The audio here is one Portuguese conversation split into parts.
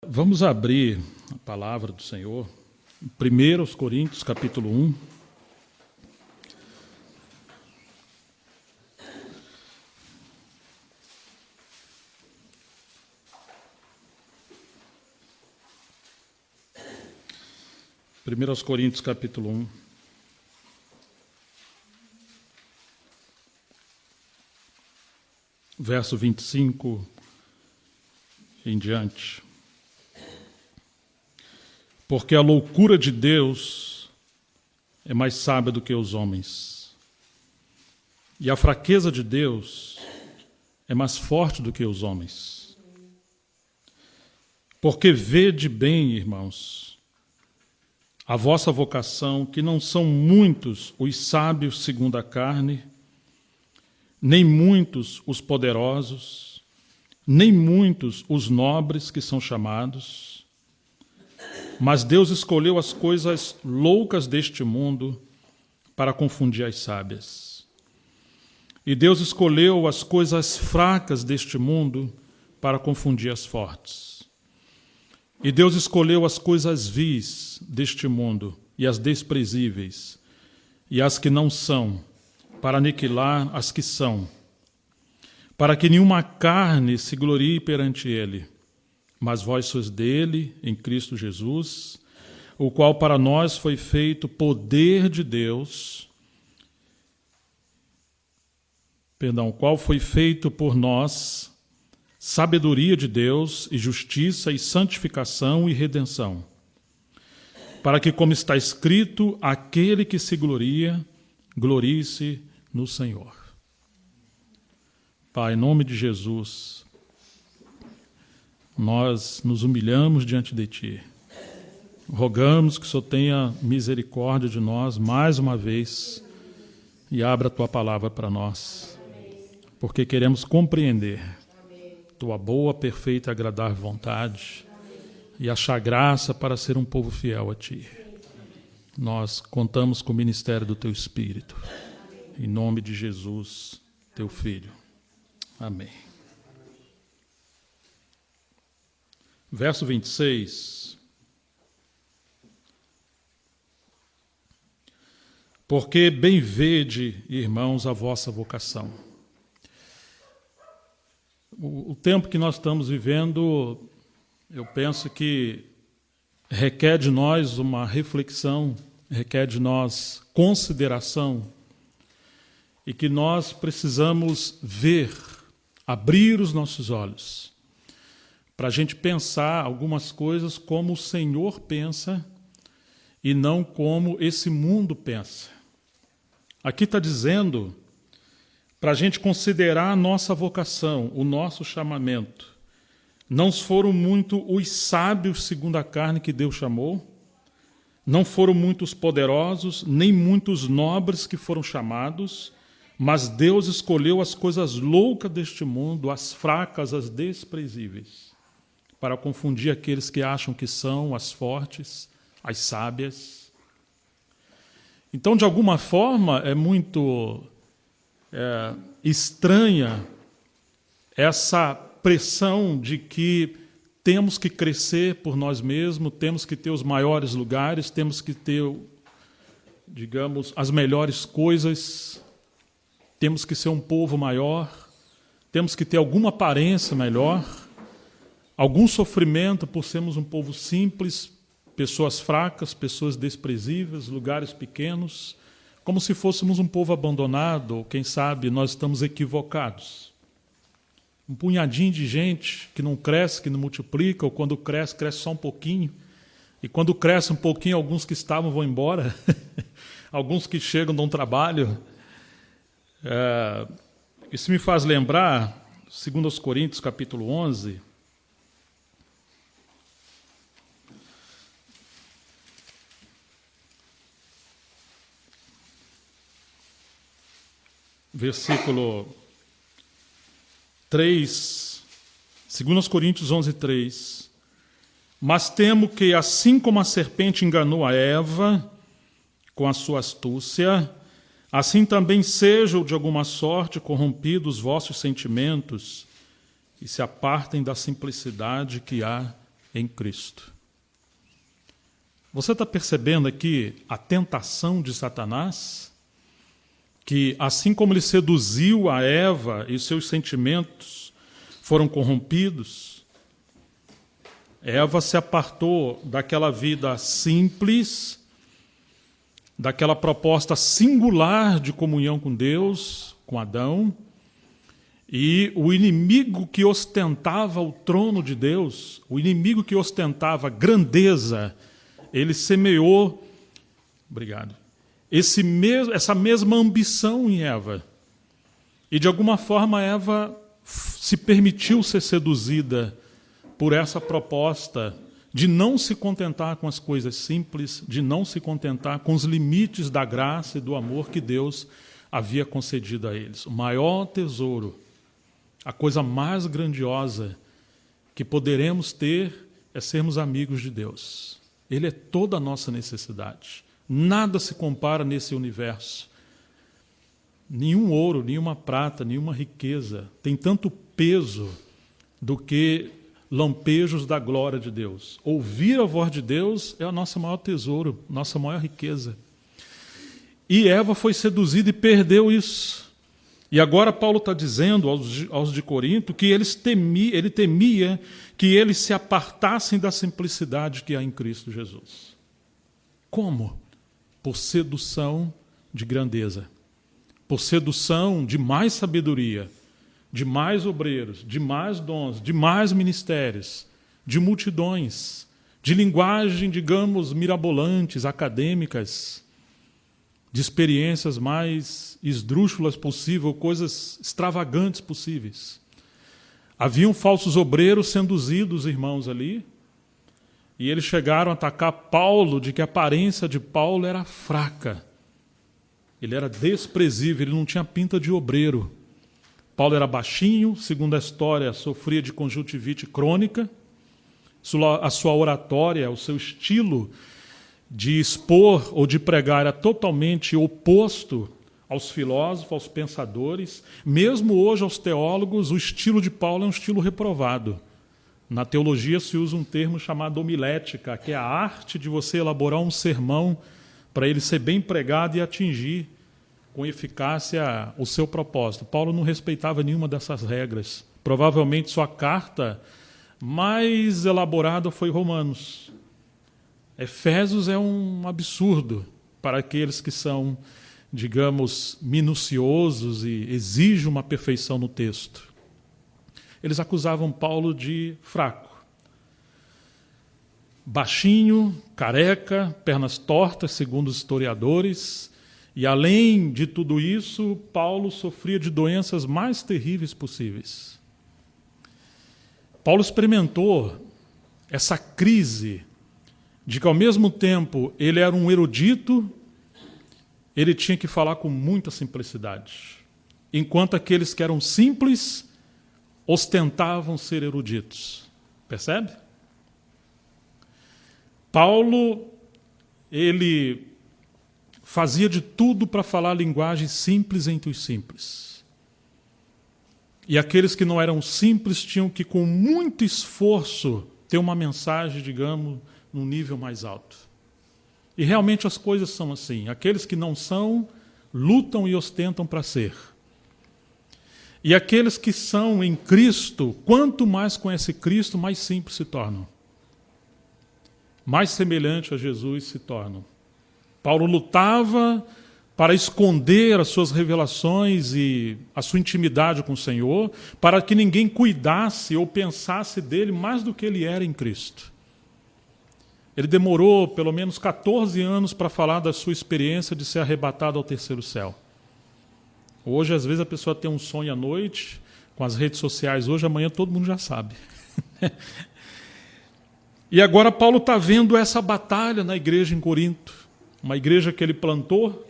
Vamos abrir a palavra do Senhor, 1 Coríntios, capítulo 1. Primeiro Coríntios, capítulo 1. Verso 25 em diante. Porque a loucura de Deus é mais sábia do que os homens, e a fraqueza de Deus é mais forte do que os homens. Porque vede bem, irmãos, a vossa vocação, que não são muitos os sábios segundo a carne, nem muitos os poderosos, nem muitos os nobres que são chamados, mas Deus escolheu as coisas loucas deste mundo para confundir as sábias. E Deus escolheu as coisas fracas deste mundo para confundir as fortes. E Deus escolheu as coisas vis deste mundo e as desprezíveis e as que não são, para aniquilar as que são, para que nenhuma carne se glorie perante ele. Mas vós sois dele, em Cristo Jesus, o qual para nós foi feito poder de Deus, o qual foi feito por nós sabedoria de Deus e justiça e santificação e redenção, para que, como está escrito, aquele que se gloria, glorie-se no Senhor. Pai, em nome de Jesus, nós nos humilhamos diante de Ti. Rogamos que o Senhor tenha misericórdia de nós mais uma vez e abra a Tua palavra para nós, porque queremos compreender Tua boa, perfeita e agradável vontade e achar graça para ser um povo fiel a Ti. Nós contamos com o ministério do Teu Espírito. Em nome de Jesus, Teu Filho. Amém. Verso 26. Porque bem vede, irmãos, a vossa vocação. O tempo que nós estamos vivendo, eu penso que requer de nós uma reflexão, requer de nós consideração, e que nós precisamos ver, abrir os nossos olhos, para a gente pensar algumas coisas como o Senhor pensa e não como esse mundo pensa. Aqui está dizendo para a gente considerar a nossa vocação, o nosso chamamento. Não foram muito os sábios segundo a carne que Deus chamou, não foram muitos poderosos, nem muitos nobres que foram chamados, mas Deus escolheu as coisas loucas deste mundo, as fracas, as desprezíveis, para confundir aqueles que acham que são as fortes, as sábias. Então, de alguma forma, é muito estranha essa pressão de que temos que crescer por nós mesmos, temos que ter os maiores lugares, temos que ter, digamos, as melhores coisas, temos que ser um povo maior, temos que ter alguma aparência melhor, algum sofrimento por sermos um povo simples, pessoas fracas, pessoas desprezíveis, lugares pequenos, como se fôssemos um povo abandonado, ou quem sabe nós estamos equivocados. Um punhadinho de gente que não cresce, que não multiplica, ou quando cresce, cresce só um pouquinho, e quando cresce um pouquinho, alguns que estavam vão embora, alguns que chegam dão trabalho. Isso me faz lembrar, 2 Coríntios, capítulo 11, versículo 3, 2 Coríntios 11, 3. Mas temo que, assim como a serpente enganou a Eva com a sua astúcia, assim também sejam de alguma sorte corrompidos os vossos sentimentos e se apartem da simplicidade que há em Cristo. Você está percebendo aqui a tentação de Satanás? Que assim como ele seduziu a Eva e seus sentimentos foram corrompidos, Eva se apartou daquela vida simples, daquela proposta singular de comunhão com Deus, com Adão, e o inimigo que ostentava o trono de Deus, o inimigo que ostentava grandeza, ele semeou, essa mesma ambição em Eva. E de alguma forma Eva se permitiu ser seduzida por essa proposta de não se contentar com as coisas simples, de não se contentar com os limites da graça e do amor que Deus havia concedido a eles. O maior tesouro, a coisa mais grandiosa que poderemos ter é sermos amigos de Deus. Ele é toda a nossa necessidade. Nada se compara nesse universo. Nenhum ouro, nenhuma prata, nenhuma riqueza tem tanto peso do que lampejos da glória de Deus. Ouvir a voz de Deus é o nosso maior tesouro, nossa maior riqueza. E Eva foi seduzida e perdeu isso. E agora Paulo está dizendo aos de Corinto que ele temia que eles se apartassem da simplicidade que há em Cristo Jesus. Como? Por sedução de grandeza, por sedução de mais sabedoria, de mais obreiros, de mais dons, de mais ministérios, de multidões, de linguagem, digamos, mirabolantes, acadêmicas, de experiências mais esdrúxulas possível, coisas extravagantes possíveis. Haviam falsos obreiros seduzidos, irmãos, ali, e eles chegaram a atacar Paulo de que a aparência de Paulo era fraca. Ele era desprezível, ele não tinha pinta de obreiro. Paulo era baixinho, segundo a história, sofria de conjuntivite crônica. A sua oratória, o seu estilo de expor ou de pregar era totalmente oposto aos filósofos, aos pensadores. Mesmo hoje, aos teólogos, o estilo de Paulo é um estilo reprovado. Na teologia se usa um termo chamado homilética, que é a arte de você elaborar um sermão para ele ser bem pregado e atingir com eficácia o seu propósito. Paulo não respeitava nenhuma dessas regras. Provavelmente sua carta mais elaborada foi Romanos. Efésios é um absurdo para aqueles que são, digamos, minuciosos e exigem uma perfeição no texto. Eles acusavam Paulo de fraco. Baixinho, careca, pernas tortas, segundo os historiadores. E, além de tudo isso, Paulo sofria de doenças mais terríveis possíveis. Paulo experimentou essa crise de que, ao mesmo tempo, ele era um erudito, ele tinha que falar com muita simplicidade, enquanto aqueles que eram simples ostentavam ser eruditos. Percebe? Paulo, ele fazia de tudo para falar a linguagem simples entre os simples. E aqueles que não eram simples tinham que, com muito esforço, ter uma mensagem, digamos, num nível mais alto. E realmente as coisas são assim. Aqueles que não são, lutam e ostentam para ser. E aqueles que são em Cristo, quanto mais conhece Cristo, mais simples se tornam. Mais semelhante a Jesus se tornam. Paulo lutava para esconder as suas revelações e a sua intimidade com o Senhor, para que ninguém cuidasse ou pensasse dele mais do que ele era em Cristo. Ele demorou pelo menos 14 anos para falar da sua experiência de ser arrebatado ao terceiro céu. Hoje, às vezes, a pessoa tem um sonho à noite, com as redes sociais hoje, amanhã todo mundo já sabe. E agora Paulo está vendo essa batalha na igreja em Corinto, uma igreja que ele plantou,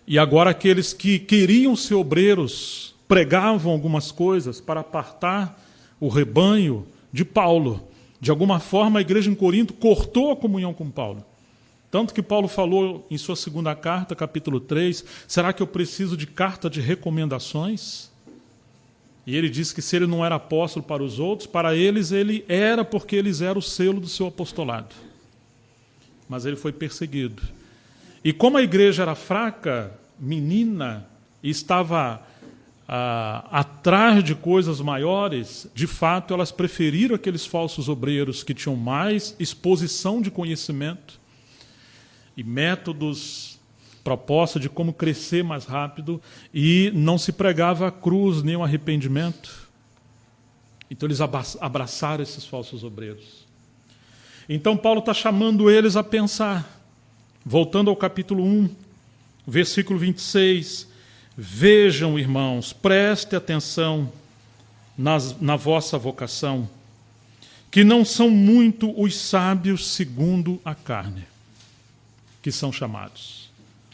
e agora aqueles que queriam ser obreiros pregavam algumas coisas para apartar o rebanho de Paulo. De alguma forma, a igreja em Corinto cortou a comunhão com Paulo. Tanto que Paulo falou em sua segunda carta, capítulo 3, será que eu preciso de carta de recomendações? E ele disse que se ele não era apóstolo para os outros, para eles ele era, porque eles eram o selo do seu apostolado. Mas ele foi perseguido. E como a igreja era fraca, menina, e estava atrás de coisas maiores, de fato elas preferiram aqueles falsos obreiros que tinham mais exposição de conhecimento e métodos, proposta de como crescer mais rápido, e não se pregava a cruz nem o arrependimento. Então eles abraçaram esses falsos obreiros. Então Paulo está chamando eles a pensar. Voltando ao capítulo 1, versículo 26. Vejam, irmãos, preste atenção na vossa vocação, que não são muito os sábios segundo a carne, que são chamados.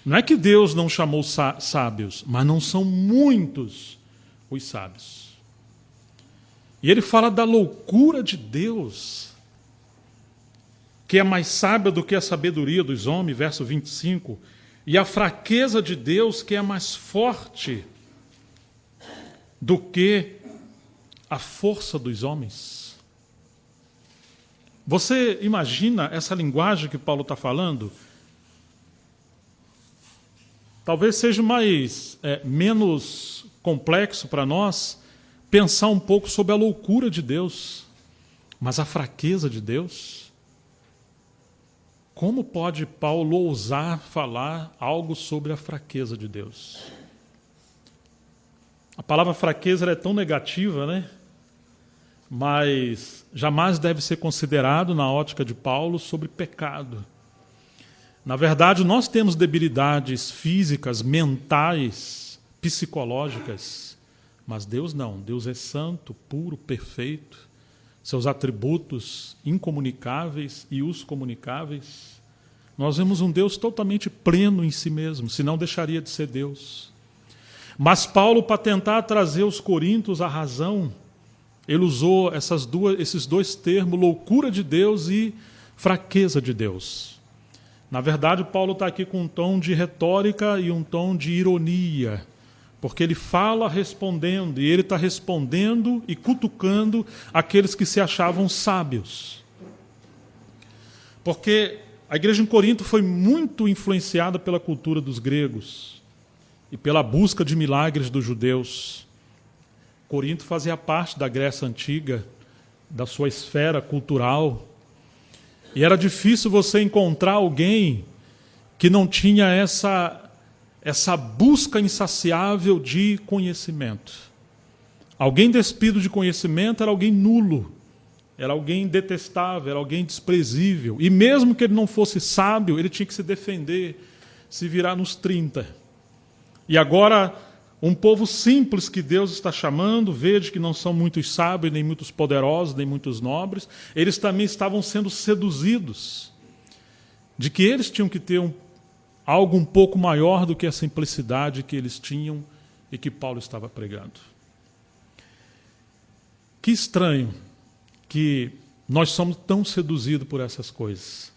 Não é que Deus não chamou sábios, mas não são muitos os sábios. E ele fala da loucura de Deus, que é mais sábia do que a sabedoria dos homens, verso 25, e a fraqueza de Deus, que é mais forte do que a força dos homens. Você imagina essa linguagem que Paulo está falando? Talvez seja menos complexo para nós pensar um pouco sobre a loucura de Deus, mas a fraqueza de Deus. Como pode Paulo ousar falar algo sobre a fraqueza de Deus? A palavra fraqueza é tão negativa, né? Mas jamais deve ser considerado, na ótica de Paulo, sobre pecado. Na verdade, nós temos debilidades físicas, mentais, psicológicas, mas Deus não. Deus é santo, puro, perfeito. Seus atributos incomunicáveis e os comunicáveis. Nós vemos um Deus totalmente pleno em si mesmo, senão deixaria de ser Deus. Mas Paulo, para tentar trazer os coríntios à razão, ele usou esses dois termos, loucura de Deus e fraqueza de Deus. Na verdade, Paulo está aqui com um tom de retórica e um tom de ironia, porque ele fala respondendo, e ele está respondendo e cutucando aqueles que se achavam sábios. Porque a igreja em Corinto foi muito influenciada pela cultura dos gregos e pela busca de milagres dos judeus. Corinto fazia parte da Grécia Antiga, da sua esfera cultural, e era difícil você encontrar alguém que não tinha essa busca insaciável de conhecimento. Alguém despido de conhecimento era alguém nulo, era alguém detestável, era alguém desprezível. E mesmo que ele não fosse sábio, ele tinha que se defender, se virar nos 30. E agora, um povo simples que Deus está chamando, veja que não são muitos sábios, nem muitos poderosos, nem muitos nobres, eles também estavam sendo seduzidos de que eles tinham que ter algo um pouco maior do que a simplicidade que eles tinham e que Paulo estava pregando. Que estranho que nós somos tão seduzidos por essas coisas.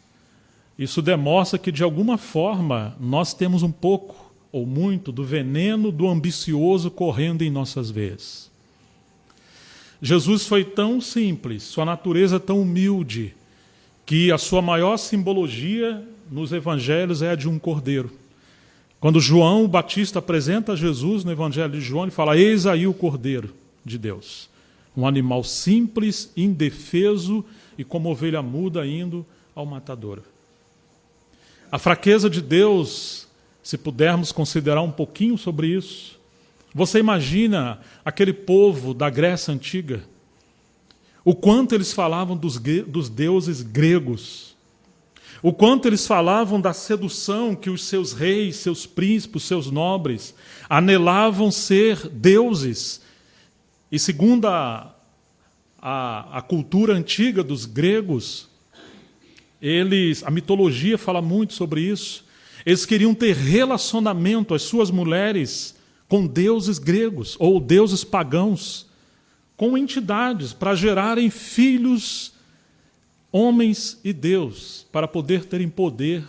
Isso demonstra que, de alguma forma, nós temos um pouco ou muito do veneno do ambicioso correndo em nossas veias. Jesus foi tão simples, sua natureza tão humilde, que a sua maior simbologia nos evangelhos é a de um cordeiro. Quando João Batista apresenta Jesus no evangelho de João, ele fala: eis aí o cordeiro de Deus. Um animal simples, indefeso e como ovelha muda indo ao matadouro. A fraqueza de Deus, se pudermos considerar um pouquinho sobre isso, você imagina aquele povo da Grécia Antiga, o quanto eles falavam dos deuses gregos, o quanto eles falavam da sedução que os seus reis, seus príncipes, seus nobres anelavam ser deuses. E segundo a cultura antiga dos gregos, a mitologia fala muito sobre isso, eles queriam ter relacionamento, as suas mulheres, com deuses gregos ou deuses pagãos, com entidades, para gerarem filhos, homens e Deus, para poder terem poder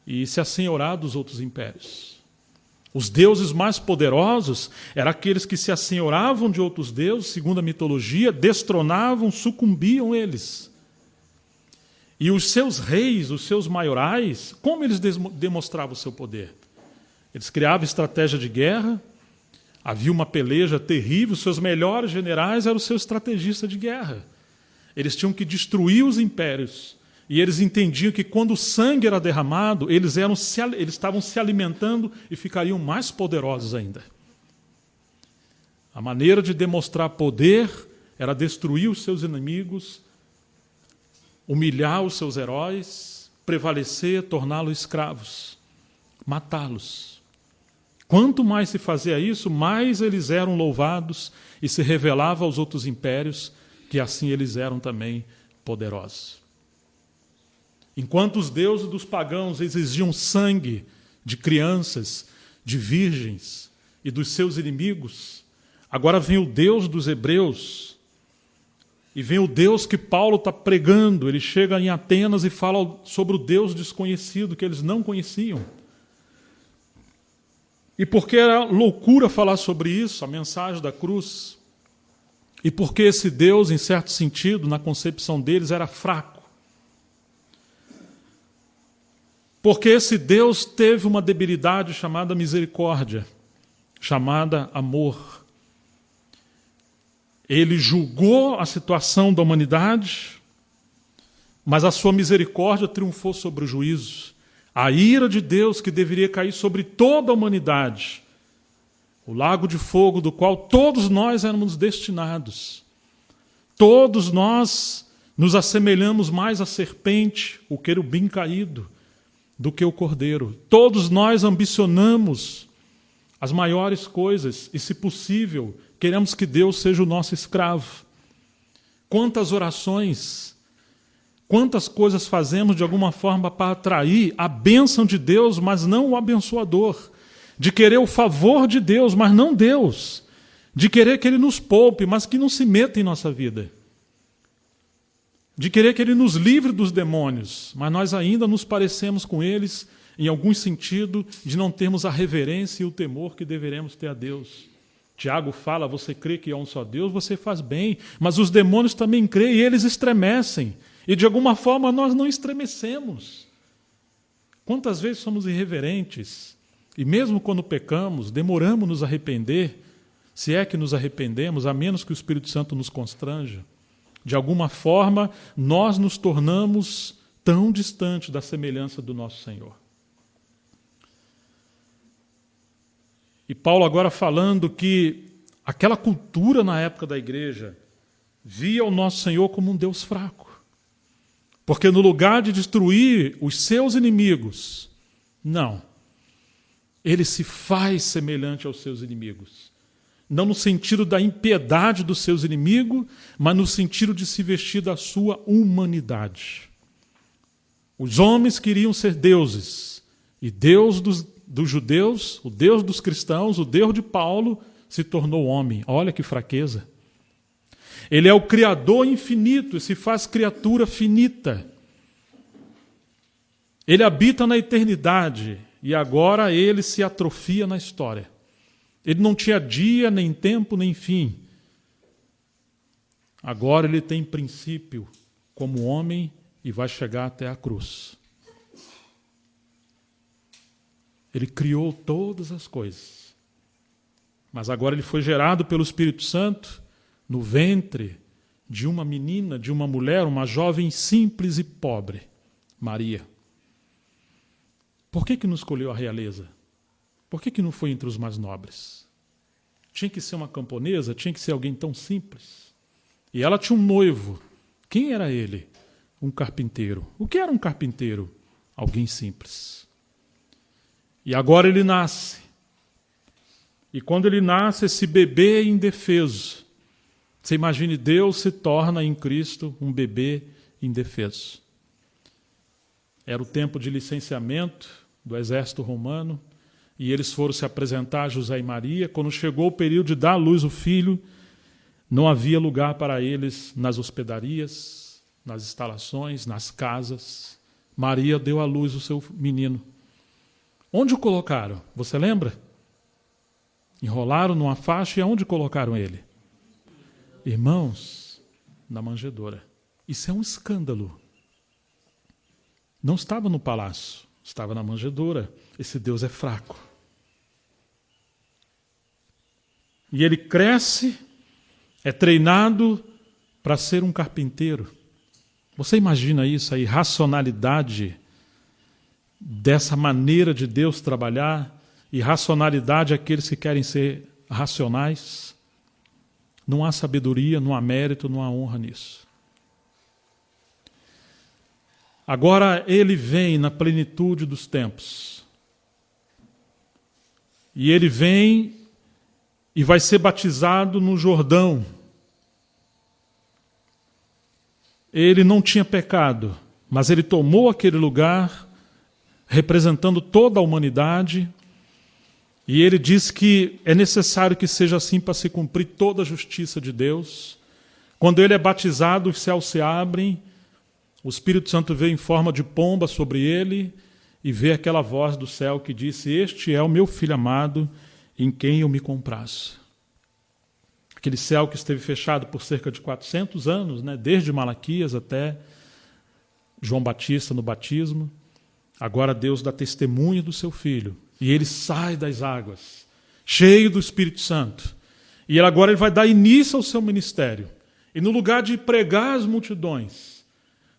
e se assenhorar dos outros impérios. Os deuses mais poderosos eram aqueles que se assenhoravam de outros deuses, segundo a mitologia, destronavam, sucumbiam eles. E os seus reis, os seus maiorais, como eles demonstravam o seu poder? Eles criavam estratégia de guerra, havia uma peleja terrível, os seus melhores generais eram os seus estrategistas de guerra. Eles tinham que destruir os impérios. E eles entendiam que quando o sangue era derramado, eles estavam se alimentando e ficariam mais poderosos ainda. A maneira de demonstrar poder era destruir os seus inimigos, humilhar os seus heróis, prevalecer, torná-los escravos, matá-los. Quanto mais se fazia isso, mais eles eram louvados e se revelava aos outros impérios que assim eles eram também poderosos. Enquanto os deuses dos pagãos exigiam sangue de crianças, de virgens e dos seus inimigos, agora vem o Deus dos hebreus e vem o Deus que Paulo está pregando. Ele chega em Atenas e fala sobre o Deus desconhecido que eles não conheciam. E porque era loucura falar sobre isso, a mensagem da cruz, e porque esse Deus, em certo sentido, na concepção deles, era fraco. Porque esse Deus teve uma debilidade chamada misericórdia, chamada amor. Ele julgou a situação da humanidade, mas a sua misericórdia triunfou sobre o juízo. A ira de Deus que deveria cair sobre toda a humanidade, o lago de fogo do qual todos nós éramos destinados. Todos nós nos assemelhamos mais à serpente, o querubim caído, do que o cordeiro. Todos nós ambicionamos as maiores coisas e, se possível, queremos que Deus seja o nosso escravo. Quantas orações, quantas coisas fazemos de alguma forma para atrair a bênção de Deus, mas não o abençoador, de querer o favor de Deus, mas não Deus, de querer que Ele nos poupe, mas que não se meta em nossa vida, de querer que Ele nos livre dos demônios, mas nós ainda nos parecemos com eles, em algum sentido, de não termos a reverência e o temor que deveremos ter a Deus. Tiago fala, você crê que há um só Deus, você faz bem, mas os demônios também creem e eles estremecem. E de alguma forma nós não estremecemos. Quantas vezes somos irreverentes e mesmo quando pecamos, demoramos nos arrepender, se é que nos arrependemos, a menos que o Espírito Santo nos constranja. De alguma forma, nós nos tornamos tão distantes da semelhança do nosso Senhor. E Paulo agora falando que aquela cultura na época da igreja via o nosso Senhor como um Deus fraco. Porque no lugar de destruir os seus inimigos, não. Ele se faz semelhante aos seus inimigos. Não no sentido da impiedade dos seus inimigos, mas no sentido de se vestir da sua humanidade. Os homens queriam ser deuses, e Deus dos judeus, o Deus dos cristãos, o Deus de Paulo, se tornou homem. Olha que fraqueza. Ele é o Criador infinito e se faz criatura finita. Ele habita na eternidade e agora ele se atrofia na história. Ele não tinha dia, nem tempo, nem fim. Agora ele tem princípio como homem e vai chegar até a cruz. Ele criou todas as coisas. Mas agora ele foi gerado pelo Espírito Santo no ventre de uma menina, de uma mulher, uma jovem simples e pobre, Maria. Por que não escolheu a realeza? Por que não foi entre os mais nobres? Tinha que ser uma camponesa? Tinha que ser alguém tão simples? E ela tinha um noivo. Quem era ele? Um carpinteiro. O que era um carpinteiro? Alguém simples. E agora ele nasce. E quando ele nasce, esse bebê é indefeso. Você imagine, Deus se torna em Cristo um bebê indefeso. Era o tempo de licenciamento do exército romano, e eles foram se apresentar a José e Maria. Quando chegou o período de dar à luz o filho, não havia lugar para eles nas hospedarias, nas instalações, nas casas. Maria deu à luz o seu menino. Onde o colocaram? Você lembra? Enrolaram numa faixa e aonde colocaram ele? Irmãos, na manjedoura. Isso é um escândalo. Não estava no palácio, estava na manjedoura. Esse Deus é fraco. E ele cresce, é treinado para ser um carpinteiro. Você imagina isso, a irracionalidade dessa maneira de Deus trabalhar? Irracionalidade àqueles que querem ser racionais? Não há sabedoria, não há mérito, não há honra nisso. Agora ele vem na plenitude dos tempos. E ele vem e vai ser batizado no Jordão. Ele não tinha pecado, mas ele tomou aquele lugar, representando toda a humanidade, e ele diz que é necessário que seja assim para se cumprir toda a justiça de Deus. Quando ele é batizado, os céus se abrem, o Espírito Santo veio em forma de pomba sobre ele, e vê aquela voz do céu que disse: este é o meu Filho amado, em quem eu me comprazo. Aquele céu que esteve fechado por cerca de 400 anos, né, desde Malaquias até João Batista no batismo. Agora Deus dá testemunho do seu Filho. E ele sai das águas, cheio do Espírito Santo. E agora ele vai dar início ao seu ministério. E no lugar de pregar às multidões,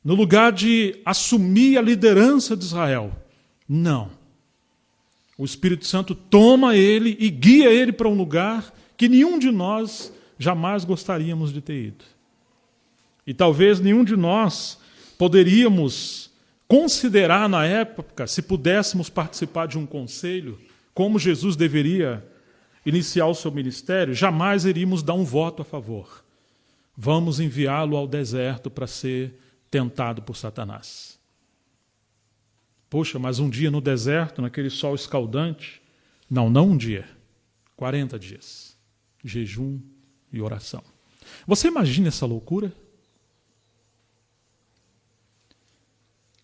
no lugar de assumir a liderança de Israel, não. O Espírito Santo toma ele e guia ele para um lugar que nenhum de nós jamais gostaríamos de ter ido. E talvez nenhum de nós poderíamos considerar na época, se pudéssemos participar de um conselho, como Jesus deveria iniciar o seu ministério, jamais iríamos dar um voto a favor. Vamos enviá-lo ao deserto para ser tentado por Satanás. Poxa, mas um dia no deserto, naquele sol escaldante? Não um dia, 40 dias. Jejum e oração. Você imagina essa loucura?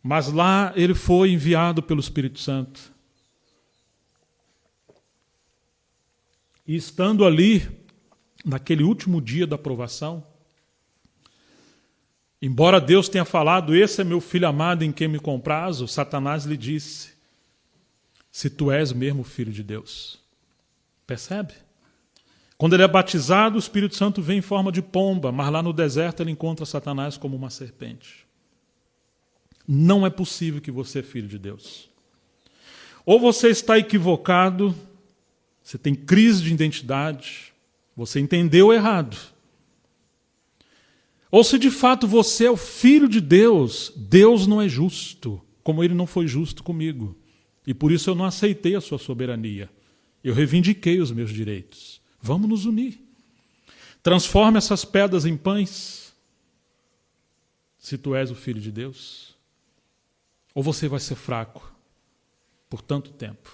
Mas lá ele foi enviado pelo Espírito Santo. E estando ali, naquele último dia da provação, embora Deus tenha falado: esse é meu Filho amado em quem me comprazo, Satanás lhe disse: se tu és mesmo Filho de Deus. Percebe? Quando ele é batizado, o Espírito Santo vem em forma de pomba, mas lá no deserto ele encontra Satanás como uma serpente. Não é possível que você é filho de Deus. Ou você está equivocado, você tem crise de identidade, você entendeu errado. Ou se de fato você é o filho de Deus, Deus não é justo, como ele não foi justo comigo. E por isso eu não aceitei a sua soberania. Eu reivindiquei os meus direitos. Vamos nos unir. Transforme essas pedras em pães, se tu és o filho de Deus. Ou você vai ser fraco por tanto tempo.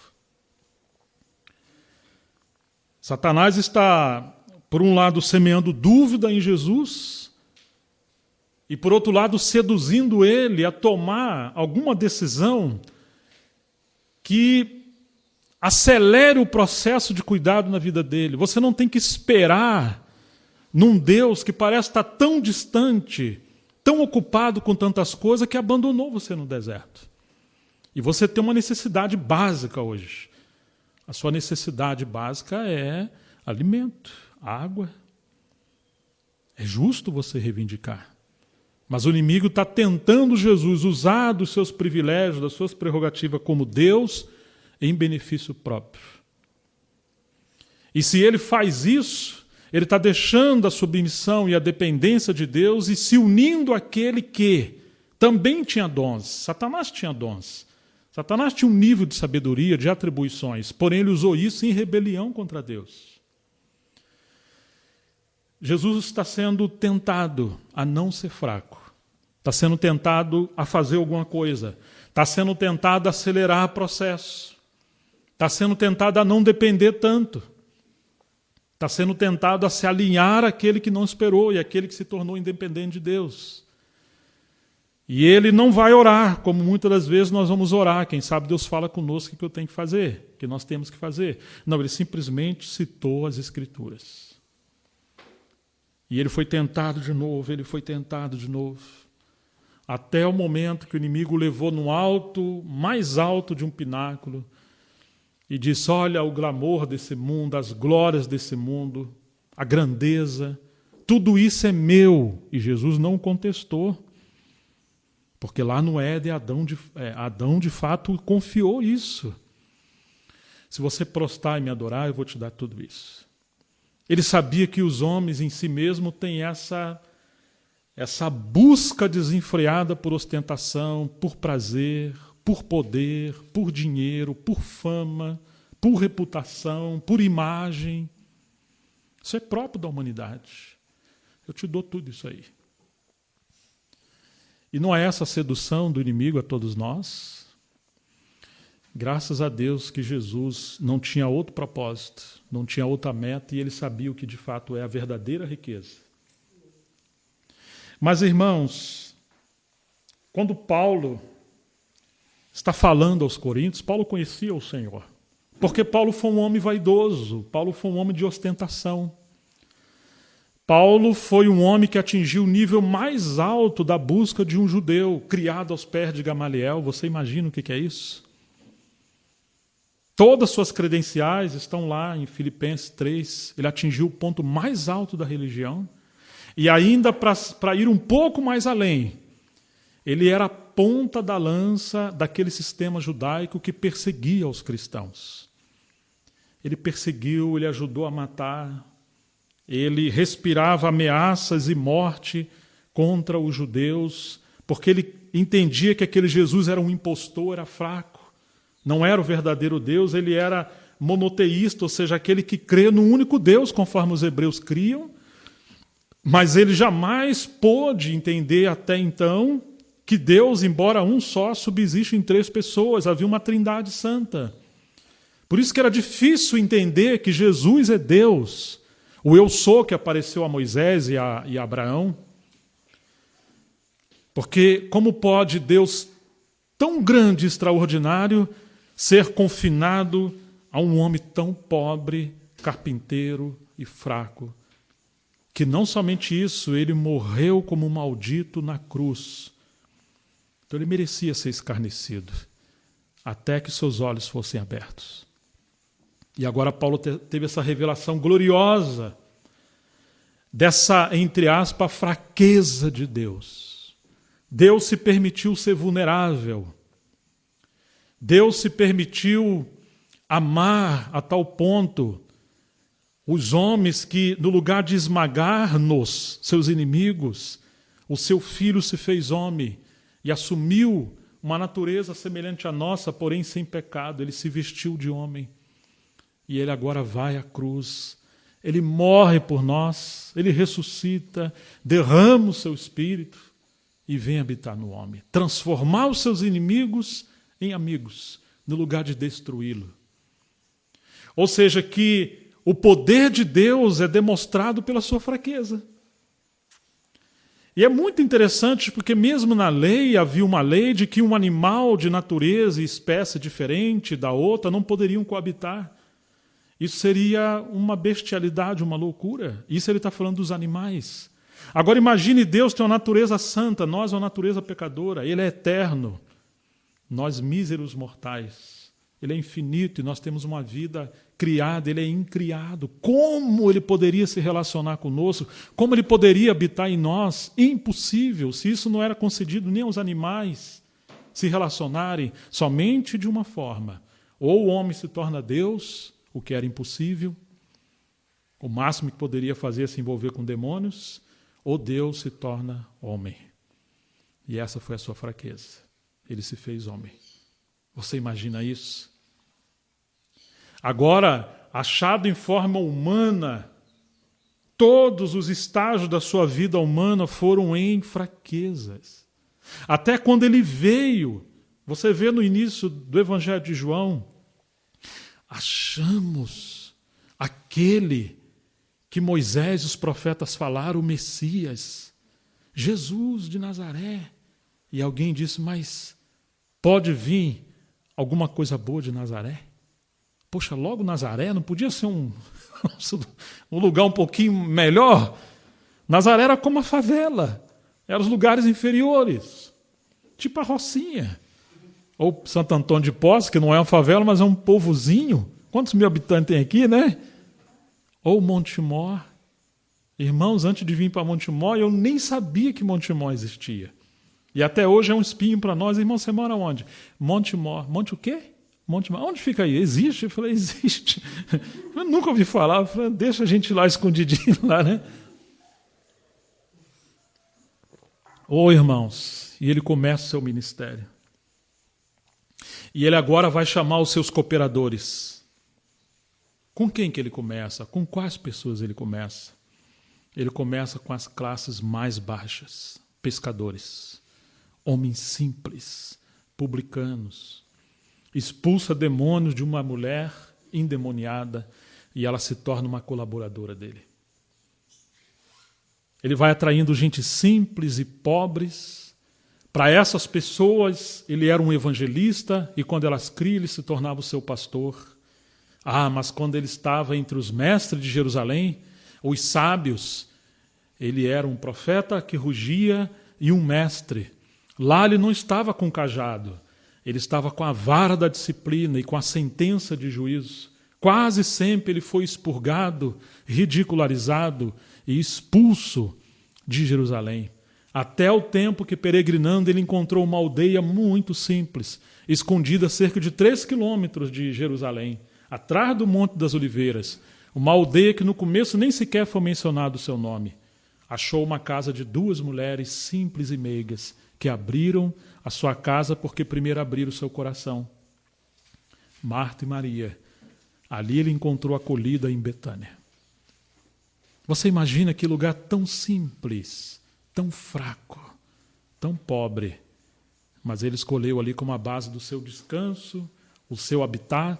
Satanás está, por um lado, semeando dúvida em Jesus, e por outro lado, seduzindo ele a tomar alguma decisão que acelere o processo de cuidado na vida dele. Você não tem que esperar num Deus que parece estar tão distante, tão ocupado com tantas coisas, que abandonou você no deserto. E você tem uma necessidade básica hoje. A sua necessidade básica é alimento, água. É justo você reivindicar. Mas o inimigo está tentando Jesus usar dos seus privilégios, das suas prerrogativas como Deus, em benefício próprio. E se ele faz isso, ele está deixando a submissão e a dependência de Deus e se unindo àquele que também tinha dons. Satanás tinha dons. Satanás tinha um nível de sabedoria, de atribuições, porém ele usou isso em rebelião contra Deus. Jesus está sendo tentado a não ser fraco. Está sendo tentado a fazer alguma coisa. Está sendo tentado a acelerar o processo. Está sendo tentado a não depender tanto. Está sendo tentado a se alinhar àquele que não esperou e àquele que se tornou independente de Deus. E ele não vai orar, como muitas das vezes nós vamos orar. Quem sabe Deus fala conosco o que eu tenho que fazer, o que nós temos que fazer. Não, ele simplesmente citou as Escrituras. E ele foi tentado de novo, ele foi tentado de novo. Até o momento que o inimigo o levou no alto, mais alto de um pináculo, e disse: olha o glamour desse mundo, as glórias desse mundo, a grandeza, tudo isso é meu. E Jesus não contestou. Porque lá no Éden, Adão de fato confiou isso. Se você prostrar e me adorar, eu vou te dar tudo isso. Ele sabia que os homens em si mesmos têm essa busca desenfreada por ostentação, por prazer, por poder, por dinheiro, por fama, por reputação, por imagem. Isso é próprio da humanidade. Eu te dou tudo isso aí. E não é essa a sedução do inimigo a todos nós? Graças a Deus que Jesus não tinha outro propósito, não tinha outra meta, e ele sabia o que de fato é a verdadeira riqueza. Mas, irmãos, quando Paulo está falando aos Coríntios, Paulo conhecia o Senhor. Porque Paulo foi um homem vaidoso, Paulo foi um homem de ostentação. Paulo foi um homem que atingiu o nível mais alto da busca de um judeu, criado aos pés de Gamaliel. Você imagina o que é isso? Todas as suas credenciais estão lá em Filipenses 3. Ele atingiu o ponto mais alto da religião. E ainda para ir um pouco mais além, ele era a ponta da lança daquele sistema judaico que perseguia os cristãos. Ele perseguiu, ele ajudou a matar. Ele respirava ameaças e morte contra os judeus, porque ele entendia que aquele Jesus era um impostor, era fraco, não era o verdadeiro Deus, ele era monoteísta, ou seja, aquele que crê no único Deus, conforme os hebreus criam, mas ele jamais pôde entender até então que Deus, embora um só, subsiste em três pessoas, havia uma trindade santa. Por isso que era difícil entender que Jesus é Deus. O eu sou que apareceu a Moisés e a Abraão. Porque como pode Deus tão grande e extraordinário ser confinado a um homem tão pobre, carpinteiro e fraco? Que não somente isso, ele morreu como um maldito na cruz. Então ele merecia ser escarnecido, até que seus olhos fossem abertos. E agora Paulo teve essa revelação gloriosa dessa, entre aspas, fraqueza de Deus. Deus se permitiu ser vulnerável. Deus se permitiu amar a tal ponto os homens que, no lugar de esmagar-nos, seus inimigos, o seu filho se fez homem e assumiu uma natureza semelhante à nossa, porém sem pecado. Ele se vestiu de homem. E ele agora vai à cruz, ele morre por nós, ele ressuscita, derrama o seu espírito e vem habitar no homem. Transformar os seus inimigos em amigos, no lugar de destruí-lo. Ou seja, que o poder de Deus é demonstrado pela sua fraqueza. E é muito interessante porque mesmo na lei havia uma lei de que um animal de natureza e espécie diferente da outra não poderiam coabitar. Isso seria uma bestialidade, uma loucura. Isso ele está falando dos animais. Agora imagine Deus tem uma natureza santa, nós uma natureza pecadora. Ele é eterno, nós míseros mortais. Ele é infinito e nós temos uma vida criada, ele é incriado. Como ele poderia se relacionar conosco? Como ele poderia habitar em nós? Impossível, se isso não era concedido nem aos animais se relacionarem somente de uma forma. Ou o homem se torna Deus, o que era impossível, o máximo que poderia fazer é se envolver com demônios, ou Deus se torna homem. E essa foi a sua fraqueza. Ele se fez homem. Você imagina isso? Agora, achado em forma humana, todos os estágios da sua vida humana foram em fraquezas. Até quando ele veio, você vê no início do Evangelho de João, achamos aquele que Moisés e os profetas falaram, o Messias, Jesus de Nazaré. E alguém disse, mas pode vir alguma coisa boa de Nazaré? Poxa, logo Nazaré, não podia ser um lugar um pouquinho melhor? Nazaré era como a favela, eram os lugares inferiores, tipo a Rocinha. Ou Santo Antônio de Poços, que não é uma favela, mas é um povozinho. Quantos mil habitantes tem aqui, né? Ou Montemor. Irmãos, antes de vir para Montemor, eu nem sabia que Montemor existia. E até hoje é um espinho para nós. Irmão, você mora onde? Montemor. Monte o quê? Montemor. Onde fica aí? Existe? Eu falei, existe. Eu nunca ouvi falar. Eu falei, deixa a gente ir lá escondidinho lá, né? Ô, irmãos, e ele começa o seu ministério. E ele agora vai chamar os seus cooperadores. Com quem que ele começa? Com quais pessoas ele começa? Ele começa com as classes mais baixas, pescadores, homens simples, publicanos. Expulsa demônios de uma mulher endemoniada e ela se torna uma colaboradora dele. Ele vai atraindo gente simples e pobres. Para essas pessoas, ele era um evangelista e quando elas criam, ele se tornava o seu pastor. Mas quando ele estava entre os mestres de Jerusalém, os sábios, ele era um profeta que rugia e um mestre. Lá ele não estava com cajado, ele estava com a vara da disciplina e com a sentença de juízo. Quase sempre ele foi expurgado, ridicularizado e expulso de Jerusalém. Até o tempo que, peregrinando, ele encontrou uma aldeia muito simples, escondida a cerca de 3 quilômetros de Jerusalém, atrás do Monte das Oliveiras. Uma aldeia que no começo nem sequer foi mencionado o seu nome. Achou uma casa de 2 mulheres simples e meigas, que abriram a sua casa porque primeiro abriram o seu coração. Marta e Maria. Ali ele encontrou acolhida em Betânia. Você imagina que lugar tão simples, tão fraco, tão pobre, mas ele escolheu ali como a base do seu descanso, o seu habitat,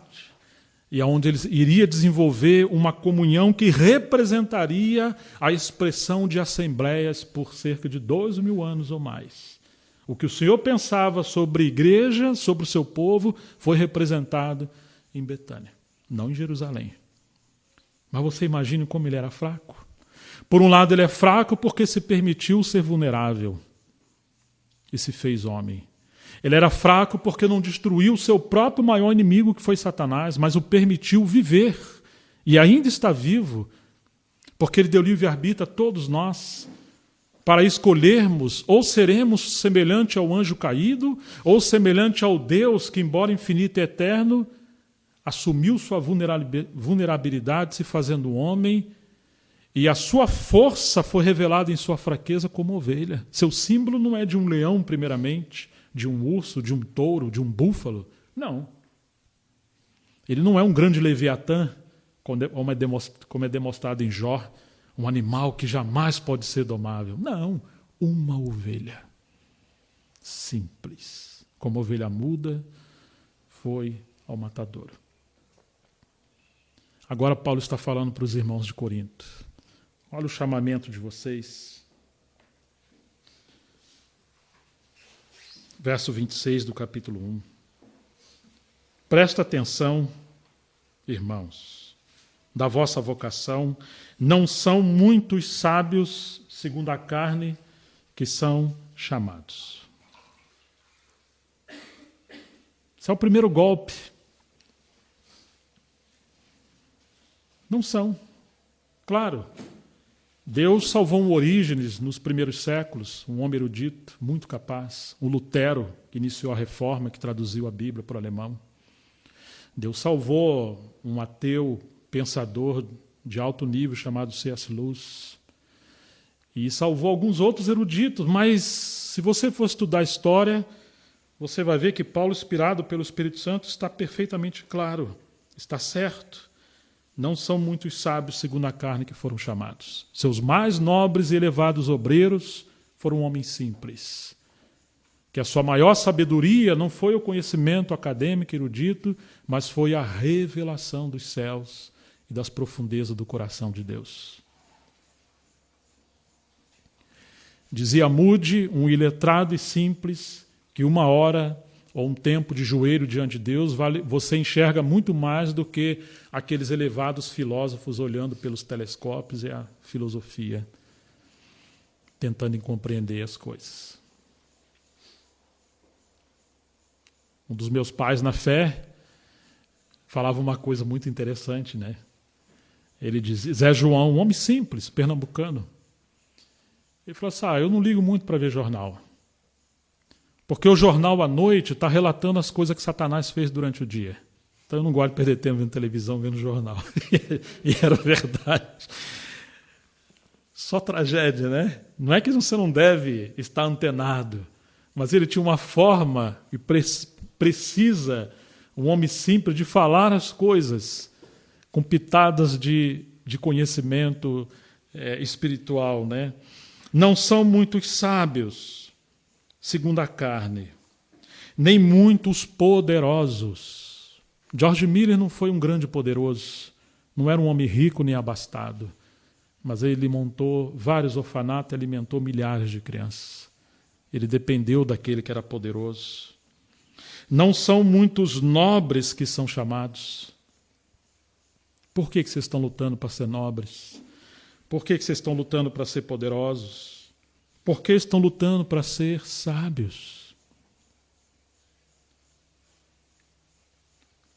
e aonde ele iria desenvolver uma comunhão que representaria a expressão de assembleias por cerca de 2.000 anos ou mais. O que o Senhor pensava sobre a igreja, sobre o seu povo, foi representado em Betânia, não em Jerusalém. Mas você imagina como ele era fraco? Por um lado, ele é fraco porque se permitiu ser vulnerável e se fez homem. Ele era fraco porque não destruiu o seu próprio maior inimigo, que foi Satanás, mas o permitiu viver. E ainda está vivo, porque ele deu livre-arbítrio a todos nós, para escolhermos ou seremos semelhante ao anjo caído, ou semelhante ao Deus que, embora infinito e eterno, assumiu sua vulnerabilidade se fazendo homem, e a sua força foi revelada em sua fraqueza como ovelha. Seu símbolo não é de um leão, primeiramente, de um urso, de um touro, de um búfalo. Não. Ele não é um grande leviatã, como é demonstrado em Jó, um animal que jamais pode ser domável. Não, uma ovelha. Simples. Como ovelha muda, foi ao matadouro. Agora Paulo está falando para os irmãos de Corinto. Olha o chamamento de vocês. Verso 26 do capítulo 1. Presta atenção, irmãos, da vossa vocação. Não são muitos sábios, segundo a carne, que são chamados. Esse é o primeiro golpe. Não são. Claro, Deus salvou um Orígenes nos primeiros séculos, um homem erudito, muito capaz, um Lutero, que iniciou a reforma, que traduziu a Bíblia para o alemão. Deus salvou um ateu pensador de alto nível chamado C.S. Lewis. E salvou alguns outros eruditos, mas se você for estudar a história, você vai ver que Paulo, inspirado pelo Espírito Santo, está perfeitamente claro, está certo. Não são muitos sábios segundo a carne que foram chamados. Seus mais nobres e elevados obreiros foram homens simples. Que a sua maior sabedoria não foi o conhecimento acadêmico erudito, mas foi a revelação dos céus e das profundezas do coração de Deus. Dizia Moody, um iletrado e simples, que 1 hora ou um tempo de joelho diante de Deus, você enxerga muito mais do que aqueles elevados filósofos olhando pelos telescópios e a filosofia, tentando compreender as coisas. Um dos meus pais na fé falava uma coisa muito interessante, né? Ele dizia, Zé João, um homem simples, pernambucano. Ele falou assim, eu não ligo muito para ver jornal. Porque o jornal à noite está relatando as coisas que Satanás fez durante o dia. Então eu não gosto de perder tempo vendo televisão, vendo jornal. E era verdade. Só tragédia, né? Não é que você não deve estar antenado, mas ele tinha uma forma e precisa, um homem simples, de falar as coisas com pitadas de conhecimento espiritual, né? Não são muitos sábios, segundo a carne, nem muitos poderosos. George Miller não foi um grande poderoso, não era um homem rico nem abastado, mas ele montou vários orfanatos e alimentou milhares de crianças. Ele dependeu daquele que era poderoso. Não são muitos nobres que são chamados. Por que vocês estão lutando para ser nobres? Por que vocês estão lutando para ser poderosos? Por que estão lutando para ser sábios?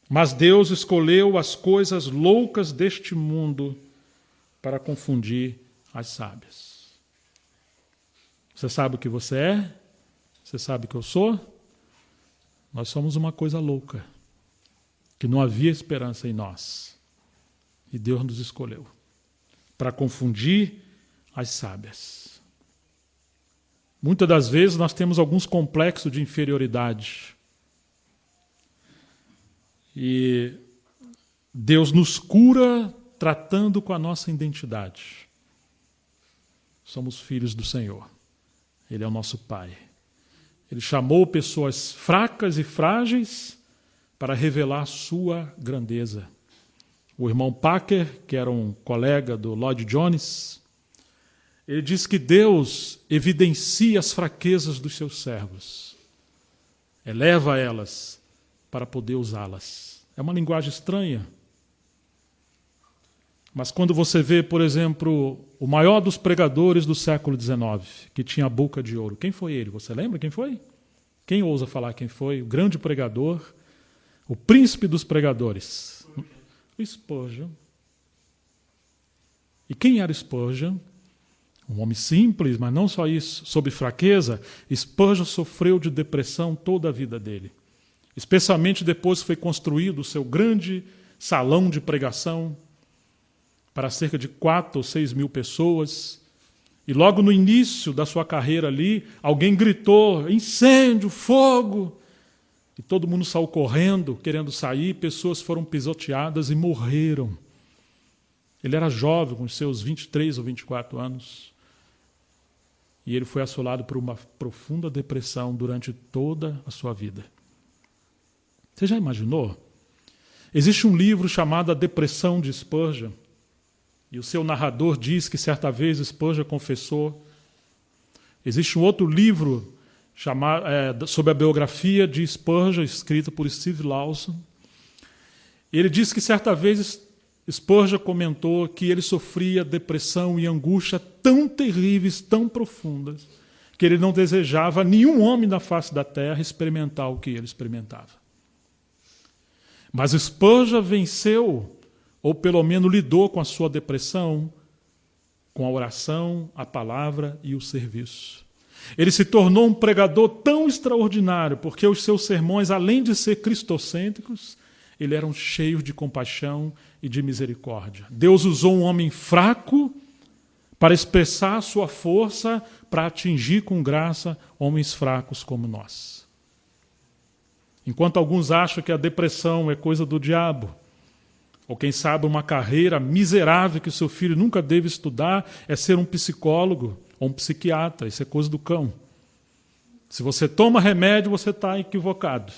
Mas Deus escolheu as coisas loucas deste mundo para confundir as sábias. Você sabe o que você é? Você sabe o que eu sou? Nós somos uma coisa louca, que não havia esperança em nós. E Deus nos escolheu para confundir as sábias. Muitas das vezes nós temos alguns complexos de inferioridade. E Deus nos cura tratando com a nossa identidade. Somos filhos do Senhor. Ele é o nosso Pai. Ele chamou pessoas fracas e frágeis para revelar sua grandeza. O irmão Packer, que era um colega do Lloyd Jones, ele diz que Deus evidencia as fraquezas dos seus servos, eleva elas para poder usá-las. É uma linguagem estranha. Mas quando você vê, por exemplo, o maior dos pregadores do século XIX, que tinha a boca de ouro, quem foi ele? Você lembra quem foi? Quem ousa falar quem foi? O grande pregador, o príncipe dos pregadores. O Spurgeon. E quem era Spurgeon? Um homem simples, mas não só isso. Sob fraqueza, Spurgeon sofreu de depressão toda a vida dele. Especialmente depois que foi construído o seu grande salão de pregação para cerca de 4 ou 6 mil pessoas. E logo no início da sua carreira ali, alguém gritou, incêndio, fogo. E todo mundo saiu correndo, querendo sair, pessoas foram pisoteadas e morreram. Ele era jovem, com seus 23 ou 24 anos. E ele foi assolado por uma profunda depressão durante toda a sua vida. Você já imaginou? Existe um livro chamado A Depressão de Spurgeon. E o seu narrador diz que certa vez Spurgeon confessou. Existe um outro livro sobre a biografia de Spurgeon, escrita por Steve Lawson. Ele diz que certa vez Spurgeon comentou que ele sofria depressão e angústia tão terríveis, tão profundas, que ele não desejava nenhum homem na face da terra experimentar o que ele experimentava. Mas Spurgeon venceu, ou pelo menos lidou com a sua depressão, com a oração, a palavra e o serviço. Ele se tornou um pregador tão extraordinário, porque os seus sermões, além de ser cristocêntricos, eles eram cheios de compaixão e de misericórdia. Deus usou um homem fraco para expressar a sua força, para atingir com graça homens fracos como nós. Enquanto alguns acham que a depressão é coisa do diabo, ou quem sabe uma carreira miserável que o seu filho nunca deve estudar é ser um psicólogo ou um psiquiatra, isso é coisa do cão. Se você toma remédio, você está equivocado.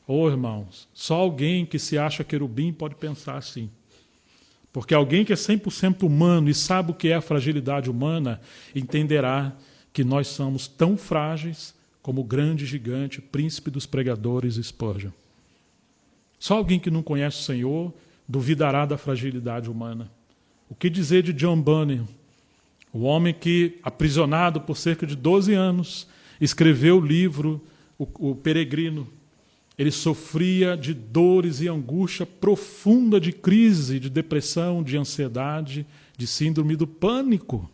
Irmãos, só alguém que se acha querubim pode pensar assim. Porque alguém que é 100% humano e sabe o que é a fragilidade humana, entenderá que nós somos tão frágeis como o grande gigante, príncipe dos pregadores, Spurgeon. Só alguém que não conhece o Senhor duvidará da fragilidade humana. O que dizer de John Bunyan, o homem que, aprisionado por cerca de 12 anos, escreveu o livro O Peregrino. Ele sofria de dores e angústia profunda, de crise, de depressão, de ansiedade, de síndrome do pânico.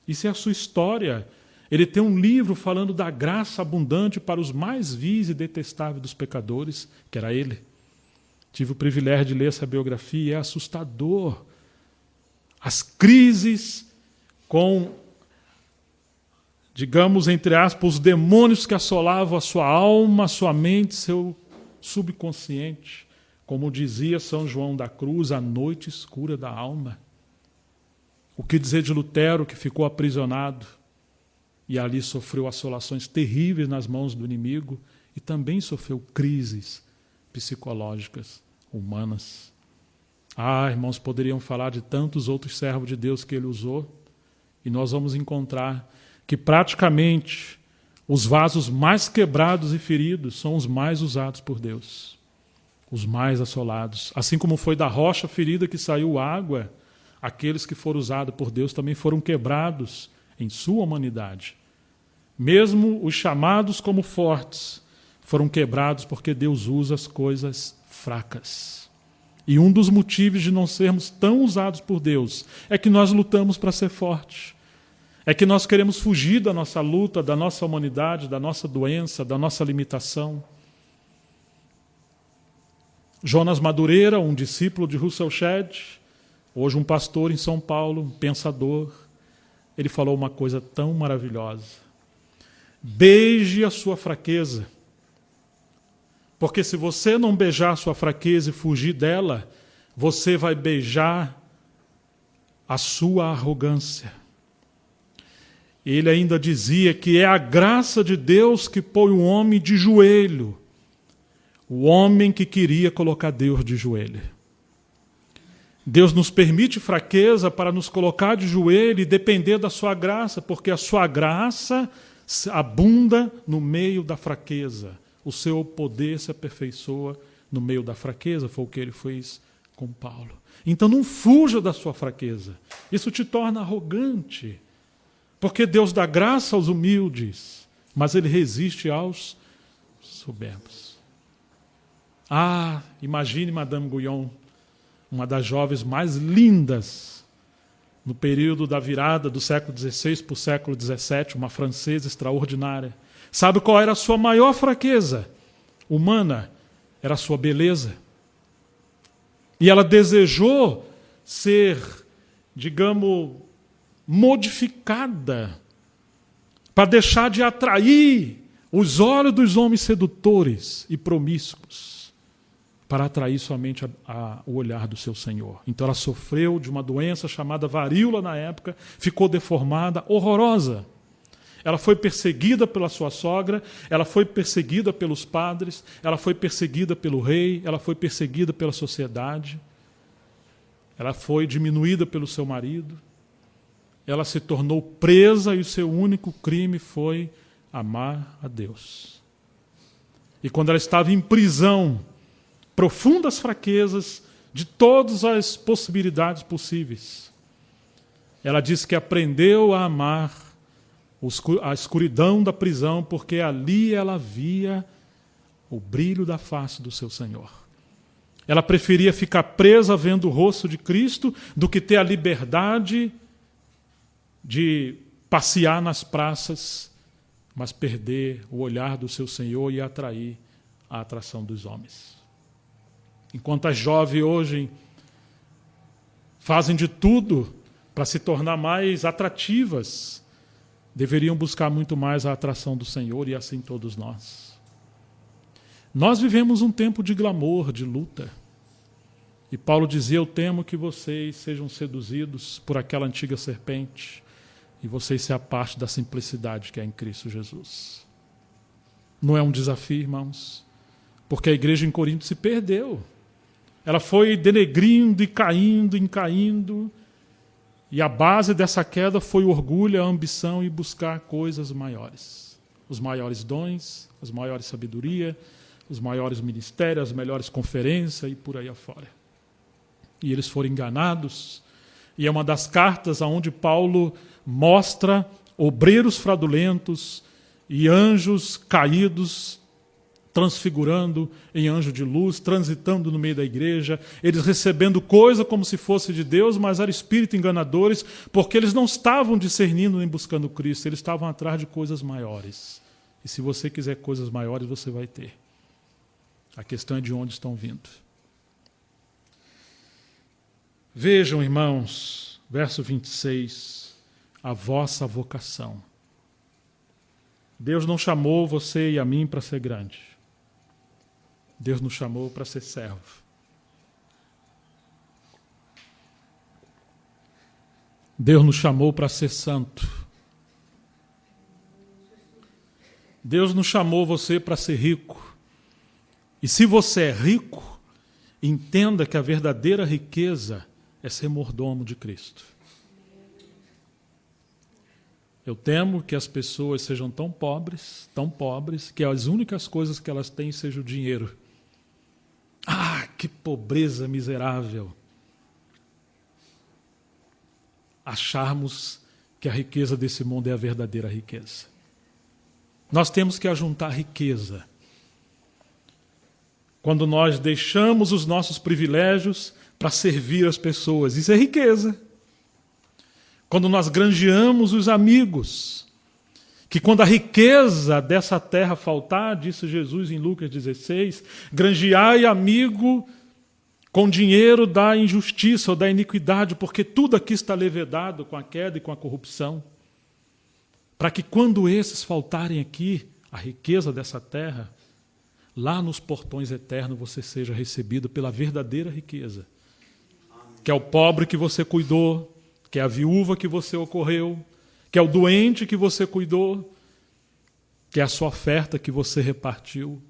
Isso é a sua história. Ele tem um livro falando da graça abundante para os mais vis e detestáveis dos pecadores, que era ele. Tive o privilégio de ler essa biografia e é assustador. As crises com, digamos, entre aspas, os demônios que assolavam a sua alma, a sua mente, seu subconsciente. Como dizia São João da Cruz, a noite escura da alma. O que dizer de Lutero, que ficou aprisionado e ali sofreu assolações terríveis nas mãos do inimigo e também sofreu crises psicológicas humanas. Irmãos, poderiam falar de tantos outros servos de Deus que ele usou, e nós vamos encontrar que praticamente os vasos mais quebrados e feridos são os mais usados por Deus, os mais assolados. Assim como foi da rocha ferida que saiu água, aqueles que foram usados por Deus também foram quebrados em sua humanidade. Mesmo os chamados como fortes foram quebrados porque Deus usa as coisas fracas. E um dos motivos de não sermos tão usados por Deus é que nós lutamos para ser fortes. É que nós queremos fugir da nossa luta, da nossa humanidade, da nossa doença, da nossa limitação. Jonas Madureira, um discípulo de Russell Shedd, hoje um pastor em São Paulo, um pensador, ele falou uma coisa tão maravilhosa. Beije a sua fraqueza. Porque se você não beijar a sua fraqueza e fugir dela, você vai beijar a sua arrogância. Ele ainda dizia que é a graça de Deus que põe o homem de joelho. O homem que queria colocar Deus de joelho. Deus nos permite fraqueza para nos colocar de joelho e depender da sua graça, porque a sua graça abunda no meio da fraqueza. O seu poder se aperfeiçoa no meio da fraqueza, foi o que ele fez com Paulo. Então não fuja da sua fraqueza. Isso te torna arrogante. Porque Deus dá graça aos humildes, mas ele resiste aos soberbos. Imagine Madame Guyon, uma das jovens mais lindas no período da virada do século XVI para o século XVII, uma francesa extraordinária. Sabe qual era a sua maior fraqueza humana? Era a sua beleza. E ela desejou ser, digamos, modificada para deixar de atrair os olhos dos homens sedutores e promíscuos, para atrair somente o olhar do seu Senhor. Então ela sofreu de uma doença chamada varíola na época, ficou deformada, horrorosa. Ela foi perseguida pela sua sogra, ela foi perseguida pelos padres, ela foi perseguida pelo rei, ela foi perseguida pela sociedade, ela foi diminuída pelo seu marido, ela se tornou presa e o seu único crime foi amar a Deus. E quando ela estava em prisão, profundas fraquezas de todas as possibilidades possíveis, ela disse que aprendeu a amar a escuridão da prisão, porque ali ela via o brilho da face do seu Senhor. Ela preferia ficar presa vendo o rosto de Cristo do que ter a liberdade de passear nas praças, mas perder o olhar do seu Senhor e atrair a atração dos homens. Enquanto as jovens hoje fazem de tudo para se tornar mais atrativas, deveriam buscar muito mais a atração do Senhor, e assim todos nós. Nós vivemos um tempo de glamour, de luta. E Paulo dizia: eu temo que vocês sejam seduzidos por aquela antiga serpente e vocês se apartem da simplicidade que é em Cristo Jesus. Não é um desafio, irmãos? Porque a igreja em Corinto se perdeu. Ela foi denegrindo e caindo, E a base dessa queda foi o orgulho, a ambição e buscar coisas maiores. Os maiores dons, as maiores sabedoria, os maiores ministérios, as melhores conferências e por aí afora. E eles foram enganados. E é uma das cartas onde Paulo mostra obreiros fraudulentos e anjos caídos, transfigurando em anjo de luz, transitando no meio da igreja, eles recebendo coisa como se fosse de Deus, mas eram espíritos enganadores, porque eles não estavam discernindo nem buscando Cristo, eles estavam atrás de coisas maiores. E se você quiser coisas maiores, você vai ter. A questão é de onde estão vindo. Vejam, irmãos, verso 26, a vossa vocação. Deus não chamou você e a mim para ser grande. Deus nos chamou para ser servo. Deus nos chamou para ser santo. Deus nos chamou você para ser rico. E se você é rico, entenda que a verdadeira riqueza é ser mordomo de Cristo. Eu temo que as pessoas sejam tão pobres, que as únicas coisas que elas têm seja o dinheiro. Ah, que pobreza miserável! Acharmos que a riqueza desse mundo é a verdadeira riqueza. Nós temos que ajuntar riqueza. Quando nós deixamos os nossos privilégios para servir as pessoas, isso é riqueza. Quando nós granjeamos os amigos, que quando a riqueza dessa terra faltar, disse Jesus em Lucas 16, granjeai amigo com dinheiro da injustiça ou da iniquidade, porque tudo aqui está levedado com a queda e com a corrupção, para que quando esses faltarem aqui, a riqueza dessa terra, lá nos portões eternos você seja recebido pela verdadeira riqueza, que é o pobre que você cuidou, que é a viúva que você ocorreu, que é o doente que você cuidou, que é a sua oferta que você repartiu.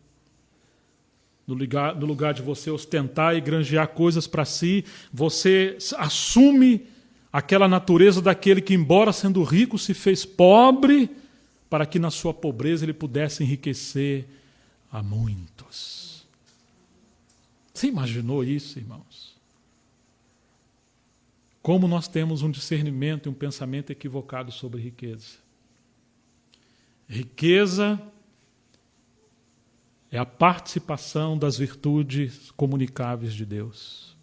No lugar de você ostentar e granjear coisas para si, você assume aquela natureza daquele que, embora sendo rico, se fez pobre, para que na sua pobreza ele pudesse enriquecer a muitos. Você imaginou isso, irmãos? Como nós temos um discernimento e um pensamento equivocado sobre riqueza. Riqueza é a participação das virtudes comunicáveis de Deus.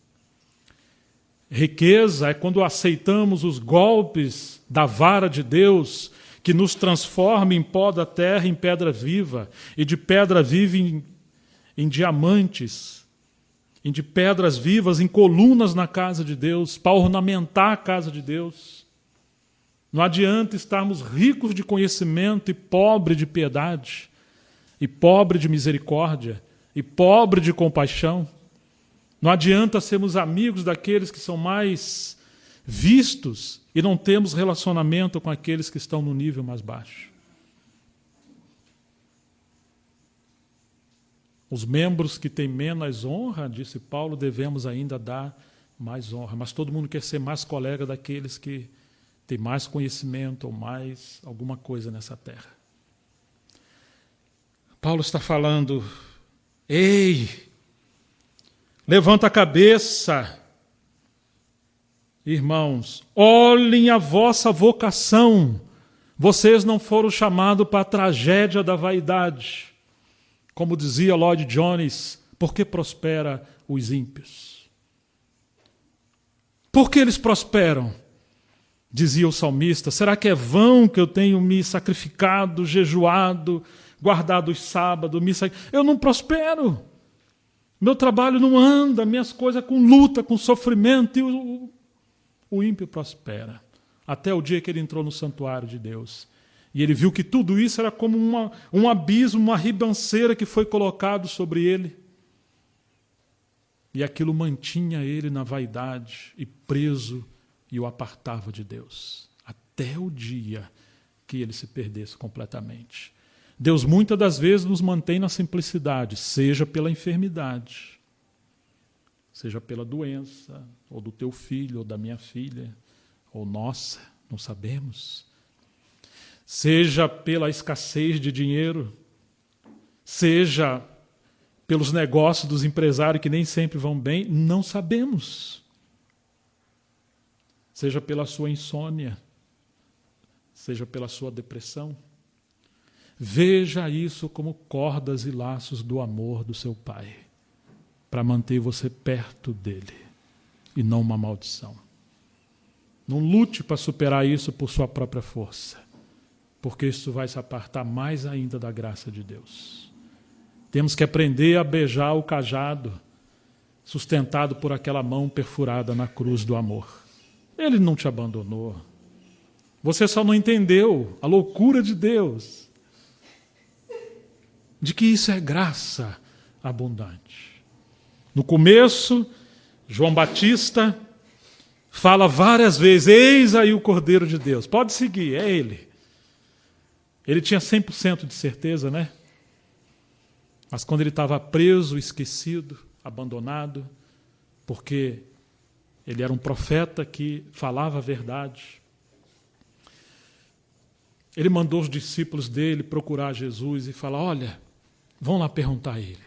Riqueza é quando aceitamos os golpes da vara de Deus, que nos transforma em pó da terra, em pedra viva, e de pedra viva em diamantes, e de pedras vivas em colunas na casa de Deus, para ornamentar a casa de Deus. Não adianta estarmos ricos de conhecimento e pobre de piedade, e pobre de misericórdia, e pobre de compaixão. Não adianta sermos amigos daqueles que são mais vistos e não temos relacionamento com aqueles que estão no nível mais baixo. Os membros que têm menos honra, disse Paulo, devemos ainda dar mais honra. Mas todo mundo quer ser mais colega daqueles que têm mais conhecimento ou mais alguma coisa nessa terra. Paulo está falando, ei, levanta a cabeça, irmãos, olhem a vossa vocação. Vocês não foram chamados para a tragédia da vaidade. Como dizia Lloyd Jones, por que prospera os ímpios? Por que eles prosperam? Dizia o salmista, será que é vão que eu tenho me sacrificado, jejuado, guardado os sábados? Eu não prospero. Meu trabalho não anda, minhas coisas com luta, com sofrimento, e o ímpio prospera. Até o dia que ele entrou no santuário de Deus. E ele viu que tudo isso era como um abismo, uma ribanceira que foi colocado sobre ele. E aquilo mantinha ele na vaidade e preso e o apartava de Deus. Até o dia que ele se perdesse completamente. Deus muitas das vezes nos mantém na simplicidade, seja pela enfermidade, seja pela doença, ou do teu filho, ou da minha filha, ou nossa, não sabemos. Seja pela escassez de dinheiro, seja pelos negócios dos empresários que nem sempre vão bem, não sabemos. Seja pela sua insônia, seja pela sua depressão. Veja isso como cordas e laços do amor do seu Pai, para manter você perto dele, e não uma maldição. Não lute para superar isso por sua própria força, porque isso vai se apartar mais ainda da graça de Deus. Temos que aprender a beijar o cajado, sustentado por aquela mão perfurada na cruz do amor. Ele não te abandonou. Você só não entendeu a loucura de Deus, de que isso é graça abundante. No começo, João Batista fala várias vezes, eis aí o Cordeiro de Deus. Pode seguir, é ele. Ele tinha 100% de certeza, né? Mas quando ele estava preso, esquecido, abandonado, porque ele era um profeta que falava a verdade, ele mandou os discípulos dele procurar Jesus e falar, olha, vão lá perguntar a ele,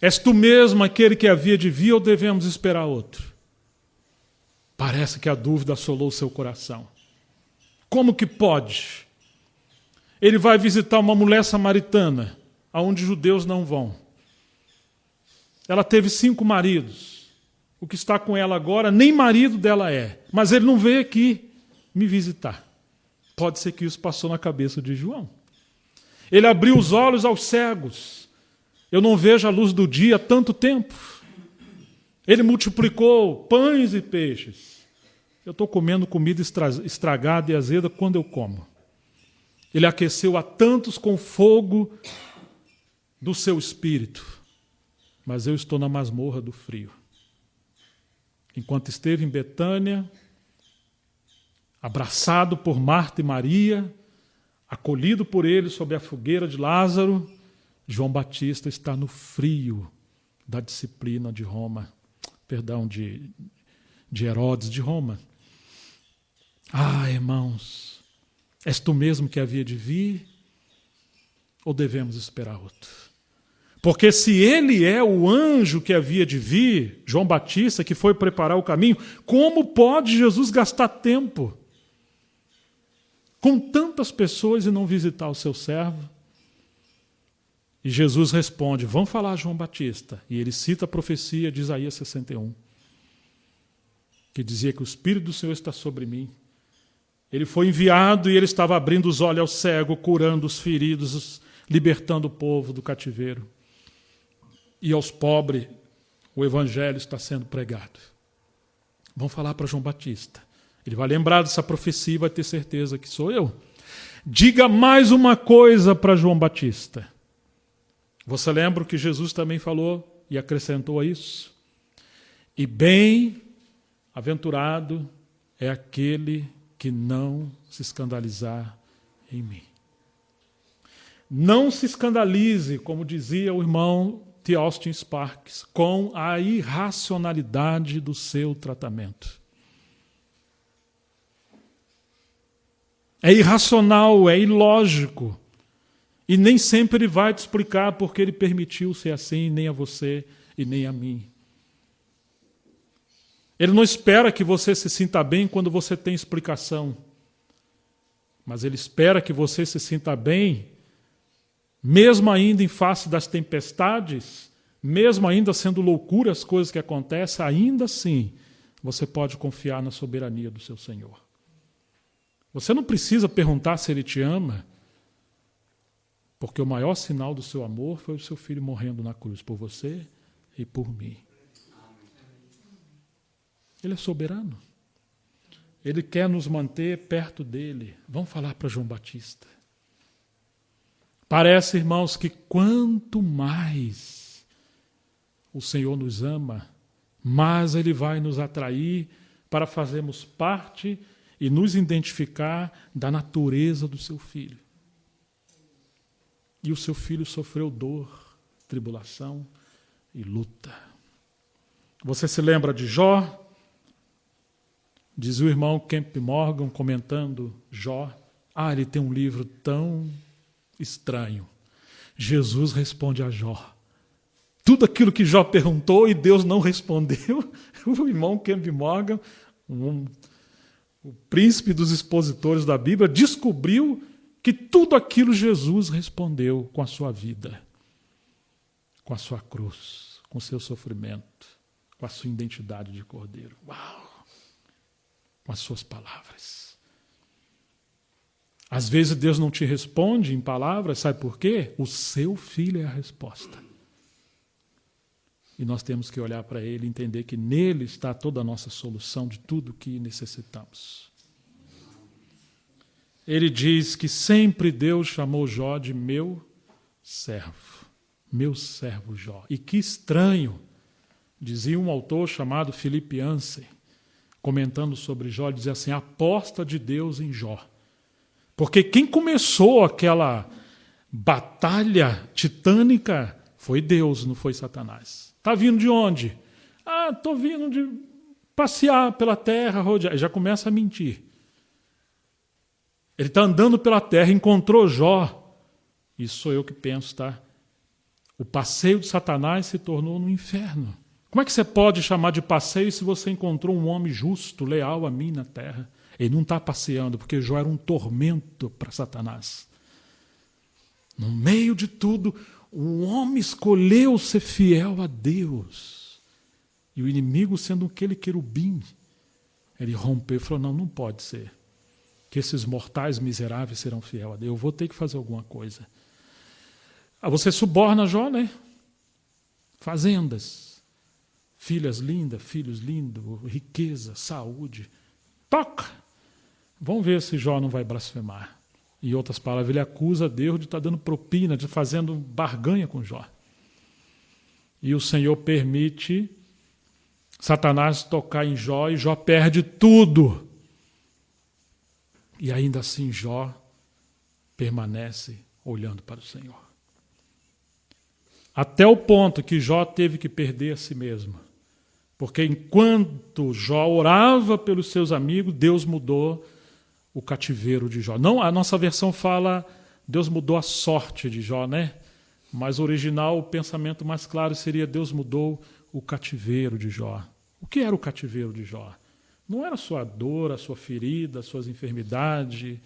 és tu mesmo aquele que havia de vir ou devemos esperar outro? Parece que a dúvida assolou o seu coração. Como que pode? Ele vai visitar uma mulher samaritana, aonde judeus não vão. Ela teve 5 maridos. O que está com ela agora, nem marido dela é. Mas ele não veio aqui me visitar. Pode ser que isso passou na cabeça de João. Ele abriu os olhos aos cegos. Eu não vejo a luz do dia há tanto tempo. Ele multiplicou pães e peixes. Eu estou comendo comida estragada e azeda quando eu como. Ele aqueceu a tantos com fogo do seu espírito. Mas eu estou na masmorra do frio. Enquanto esteve em Betânia, abraçado por Marta e Maria, acolhido por eles sob a fogueira de Lázaro, João Batista está no frio da disciplina de Roma, de Herodes de Roma. Ah, irmãos, és tu mesmo que havia de vir ou devemos esperar outro? Porque se ele é o anjo que havia de vir, João Batista, que foi preparar o caminho, como pode Jesus gastar tempo com tantas pessoas e não visitar o seu servo? E Jesus responde, vão falar a João Batista. E ele cita a profecia de Isaías 61, que dizia que o Espírito do Senhor está sobre mim. Ele foi enviado e ele estava abrindo os olhos ao cego, curando os feridos, libertando o povo do cativeiro. E aos pobres, o evangelho está sendo pregado. Vão falar para João Batista. Ele vai lembrar dessa profecia e vai ter certeza que sou eu. Diga mais uma coisa para João Batista. Você lembra o que Jesus também falou e acrescentou a isso? E bem-aventurado é aquele que não se escandalizar em mim. Não se escandalize, como dizia o irmão T. Austin Sparks, com a irracionalidade do seu tratamento. É irracional, é ilógico. E nem sempre ele vai te explicar porque ele permitiu ser assim, nem a você e nem a mim. Ele não espera que você se sinta bem quando você tem explicação. Mas ele espera que você se sinta bem, mesmo ainda em face das tempestades, mesmo ainda sendo loucura as coisas que acontecem, ainda assim você pode confiar na soberania do seu Senhor. Você não precisa perguntar se Ele te ama, porque o maior sinal do seu amor foi o seu filho morrendo na cruz por você e por mim. Ele é soberano. Ele quer nos manter perto dele. Vamos falar para João Batista. Parece, irmãos, que quanto mais o Senhor nos ama, mais Ele vai nos atrair para fazermos parte e nos identificar da natureza do seu Filho. E o seu Filho sofreu dor, tribulação e luta. Você se lembra de Jó? Dizia o irmão Kemp Morgan, comentando Jó, ele tem um livro tão estranho. Jesus responde a Jó. Tudo aquilo que Jó perguntou e Deus não respondeu, o irmão Kemp Morgan, o príncipe dos expositores da Bíblia, descobriu que tudo aquilo Jesus respondeu com a sua vida, com a sua cruz, com o seu sofrimento, com a sua identidade de cordeiro. Uau! Com as suas palavras. Às vezes Deus não te responde em palavras, sabe por quê? O seu filho é a resposta. E nós temos que olhar para ele e entender que nele está toda a nossa solução de tudo que necessitamos. Ele diz que sempre Deus chamou Jó de meu servo Jó. E que estranho, dizia um autor chamado Philip Yancey, comentando sobre Jó, dizia assim, a aposta de Deus em Jó. Porque quem começou aquela batalha titânica foi Deus, não foi Satanás. Está vindo de onde? Estou vindo de passear pela terra, rodear. Já começa a mentir. Ele está andando pela terra, encontrou Jó. Isso sou eu que penso, tá? O passeio de Satanás se tornou no inferno. Como é que você pode chamar de passeio se você encontrou um homem justo, leal a mim na terra? Ele não está passeando, porque Jó era um tormento para Satanás. No meio de tudo, o homem escolheu ser fiel a Deus. E o inimigo, sendo aquele querubim, ele rompeu e falou, não pode ser. Que esses mortais miseráveis serão fiel a Deus. Eu vou ter que fazer alguma coisa. Você suborna Jó, né? Fazendas, filhas lindas, filhos lindos, riqueza, saúde. Toca! Vamos ver se Jó não vai blasfemar. Em outras palavras, ele acusa Deus de estar dando propina, de fazendo barganha com Jó. E o Senhor permite Satanás tocar em Jó e Jó perde tudo. E ainda assim Jó permanece olhando para o Senhor. Até o ponto que Jó teve que perder a si mesmo. Porque enquanto Jó orava pelos seus amigos, Deus mudou o cativeiro de Jó. Não, a nossa versão fala, Deus mudou a sorte de Jó, né? Mas o original, o pensamento mais claro seria, Deus mudou o cativeiro de Jó. O que era o cativeiro de Jó? Não era a sua dor, a sua ferida, as suas enfermidades,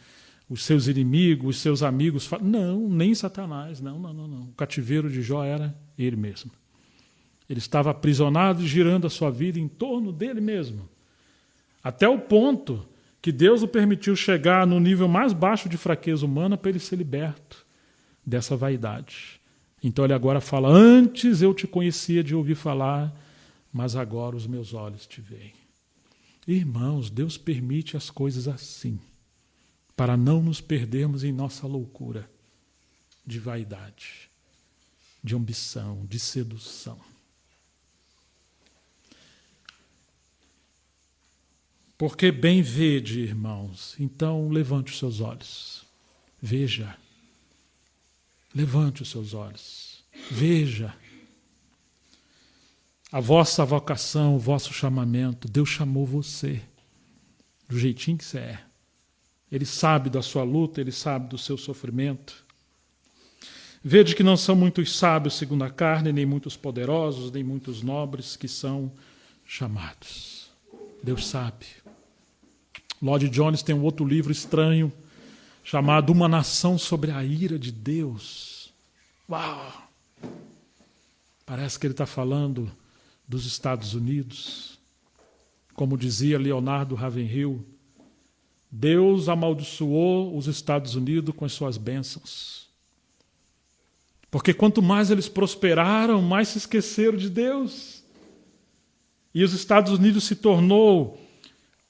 os seus inimigos, os seus amigos. Não, nem Satanás, não. O cativeiro de Jó era ele mesmo. Ele estava aprisionado e girando a sua vida em torno dele mesmo. Até o ponto que Deus o permitiu chegar no nível mais baixo de fraqueza humana para ele ser liberto dessa vaidade. Então ele agora fala, antes eu te conhecia de ouvir falar, mas agora os meus olhos te veem. Irmãos, Deus permite as coisas assim, para não nos perdermos em nossa loucura de vaidade, de ambição, de sedução. Porque bem vede, irmãos, então levante os seus olhos, veja, levante os seus olhos, veja, a vossa vocação, o vosso chamamento, Deus chamou você, do jeitinho que você é. Ele sabe da sua luta, Ele sabe do seu sofrimento. Vede que não são muitos sábios segundo a carne, nem muitos poderosos, nem muitos nobres que são chamados. Deus sabe. Lloyd Jones tem um outro livro estranho, chamado Uma Nação sobre a Ira de Deus. Uau! Parece que ele está falando dos Estados Unidos. Como dizia Leonardo Ravenhill, Deus amaldiçoou os Estados Unidos com as suas bênçãos. Porque quanto mais eles prosperaram, mais se esqueceram de Deus. E os Estados Unidos se tornou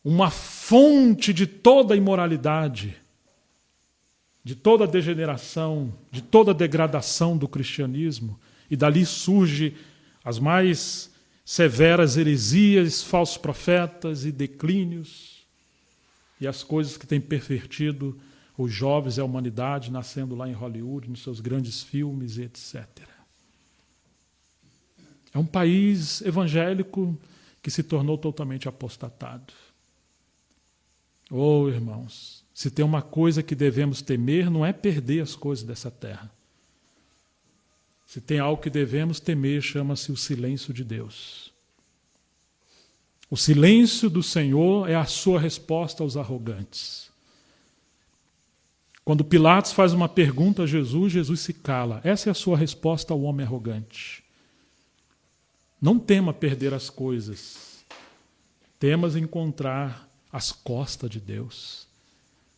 uma fonte de toda a imoralidade, de toda a degeneração, de toda a degradação do cristianismo. E dali surge as mais severas heresias, falsos profetas e declínios, e as coisas que têm pervertido os jovens e a humanidade, nascendo lá em Hollywood, nos seus grandes filmes, etc. É um país evangélico que se tornou totalmente apostatado. Oh, irmãos, se tem uma coisa que devemos temer, não é perder as coisas dessa terra. Se tem algo que devemos temer, chama-se o silêncio de Deus. O silêncio do Senhor é a sua resposta aos arrogantes. Quando Pilatos faz uma pergunta a Jesus, Jesus se cala. Essa é a sua resposta ao homem arrogante. Não tema perder as coisas. Temas encontrar as costas de Deus.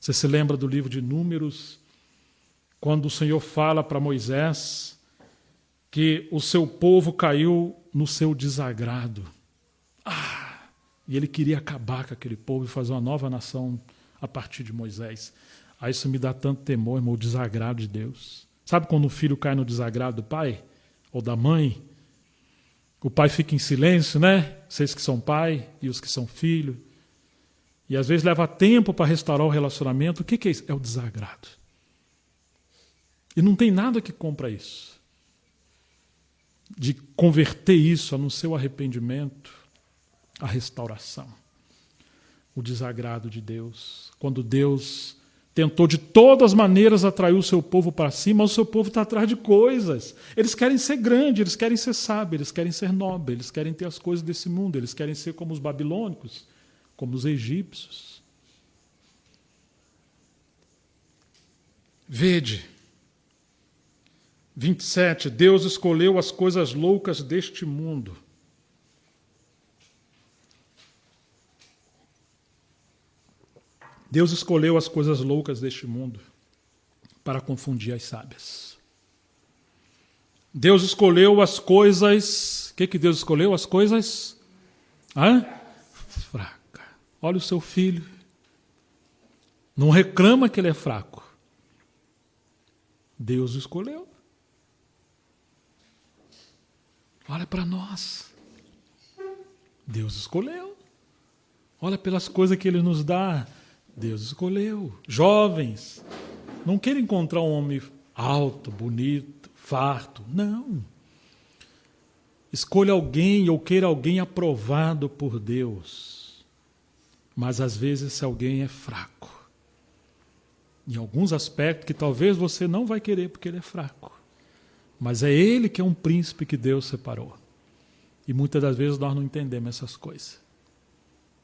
Você se lembra do livro de Números, quando o Senhor fala para Moisés que o seu povo caiu no seu desagrado. E ele queria acabar com aquele povo e fazer uma nova nação a partir de Moisés. Aí isso me dá tanto temor, irmão, o desagrado de Deus. Sabe quando o filho cai no desagrado do pai? Ou da mãe? O pai fica em silêncio, né? Vocês que são pai e os que são filho. E às vezes leva tempo para restaurar o relacionamento. O que é isso? É o desagrado. E não tem nada que compra isso. De converter isso a no seu arrependimento, a restauração. O desagrado de Deus. Quando Deus tentou de todas as maneiras atrair o seu povo para si, mas o seu povo está atrás de coisas. Eles querem ser grandes, eles querem ser sábios, eles querem ser nobres, eles querem ter as coisas desse mundo, eles querem ser como os babilônicos, como os egípcios. Vede, 27, Deus escolheu as coisas loucas deste mundo. Deus escolheu as coisas loucas deste mundo para confundir as sábias. Deus escolheu as coisas... O que Deus escolheu? As coisas... fraca. Olha o seu filho. Não reclama que ele é fraco. Deus escolheu. Olha para nós. Deus escolheu. Olha pelas coisas que Ele nos dá. Deus escolheu. Jovens, não queira encontrar um homem alto, bonito, farto. Não. Escolha alguém ou queira alguém aprovado por Deus. Mas às vezes esse alguém é fraco. Em alguns aspectos que talvez você não vai querer porque ele é fraco. Mas é ele que é um príncipe que Deus separou. E muitas das vezes nós não entendemos essas coisas.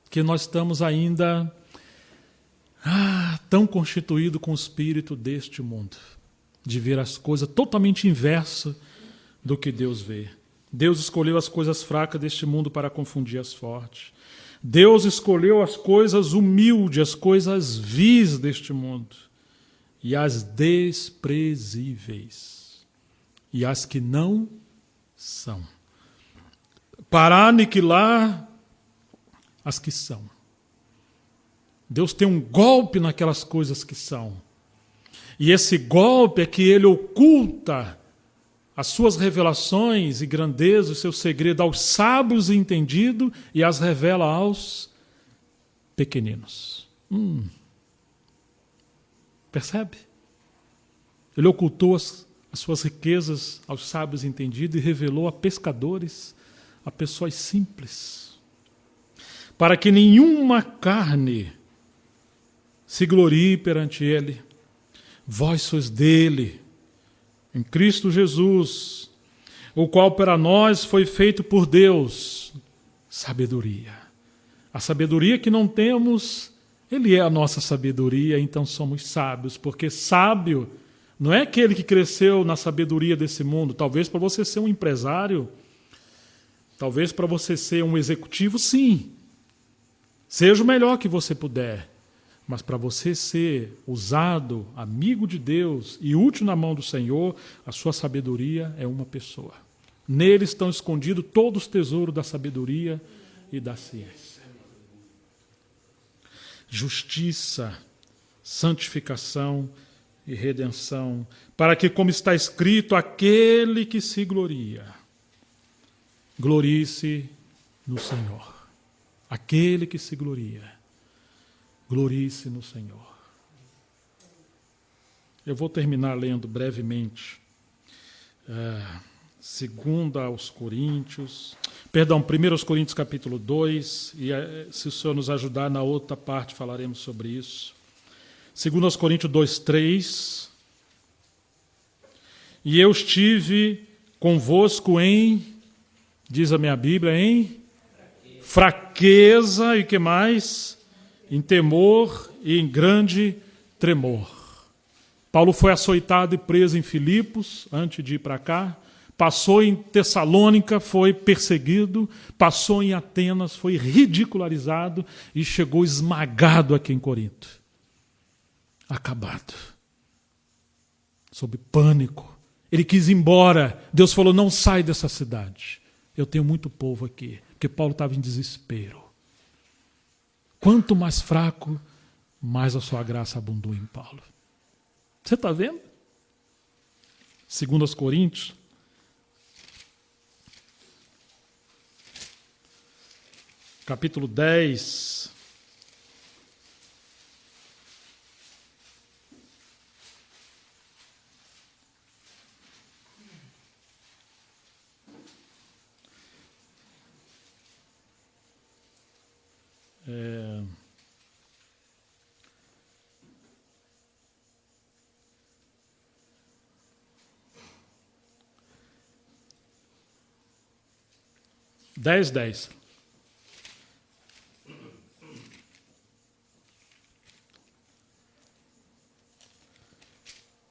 Porque nós estamos ainda tão constituídos com o espírito deste mundo, de ver as coisas totalmente inverso do que Deus vê. Deus escolheu as coisas fracas deste mundo para confundir as fortes. Deus escolheu as coisas humildes, as coisas vis deste mundo, e as desprezíveis, e as que não são, para aniquilar as que são. Deus tem um golpe naquelas coisas que são. E esse golpe é que Ele oculta as suas revelações e grandeza, o seu segredo aos sábios e entendidos e as revela aos pequeninos. Percebe? Ele ocultou as suas riquezas aos sábios e entendidos e revelou a pescadores, a pessoas simples. Para que nenhuma carne se glorie perante Ele. Vós sois dele, em Cristo Jesus, o qual para nós foi feito por Deus sabedoria. A sabedoria que não temos, Ele é a nossa sabedoria, então somos sábios, porque sábio não é aquele que cresceu na sabedoria desse mundo. Talvez para você ser um empresário, talvez para você ser um executivo, sim. Seja o melhor que você puder. Mas para você ser usado, amigo de Deus e útil na mão do Senhor, a sua sabedoria é uma pessoa. Nele estão escondidos todos os tesouros da sabedoria e da ciência. Justiça, santificação e redenção, para que, como está escrito, aquele que se gloria, glorie-se no Senhor. Aquele que se gloria, glorie-se no Senhor. Eu vou terminar lendo brevemente Segunda aos Coríntios, perdão, 1 Coríntios capítulo 2, e se o Senhor nos ajudar na outra parte falaremos sobre isso. 2 Coríntios 2, 3. E eu estive convosco em, diz a minha Bíblia, em fraqueza e que mais? Em temor e em grande tremor. Paulo foi açoitado e preso em Filipos, antes de ir para cá. Passou em Tessalônica, foi perseguido. Passou em Atenas, foi ridicularizado e chegou esmagado aqui em Corinto. Acabado. Sob pânico. Ele quis ir embora. Deus falou, não sai dessa cidade. Eu tenho muito povo aqui. Porque Paulo estava em desespero. Quanto mais fraco, mais a sua graça abundou em Paulo. Você está vendo? 2 Coríntios, capítulo 10. Dez.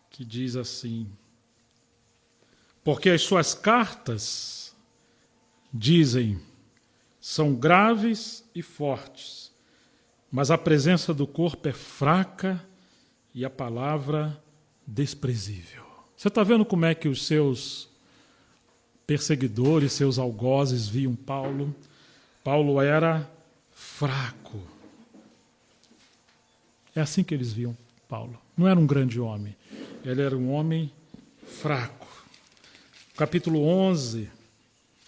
Que diz assim: porque as suas cartas, dizem, são graves e fortes, mas a presença do corpo é fraca e a palavra desprezível. Você está vendo como é que os seus perseguidores, seus algozes viam Paulo? Paulo era fraco. É assim que eles viam Paulo. Não era um grande homem. Ele era um homem fraco. Capítulo 11,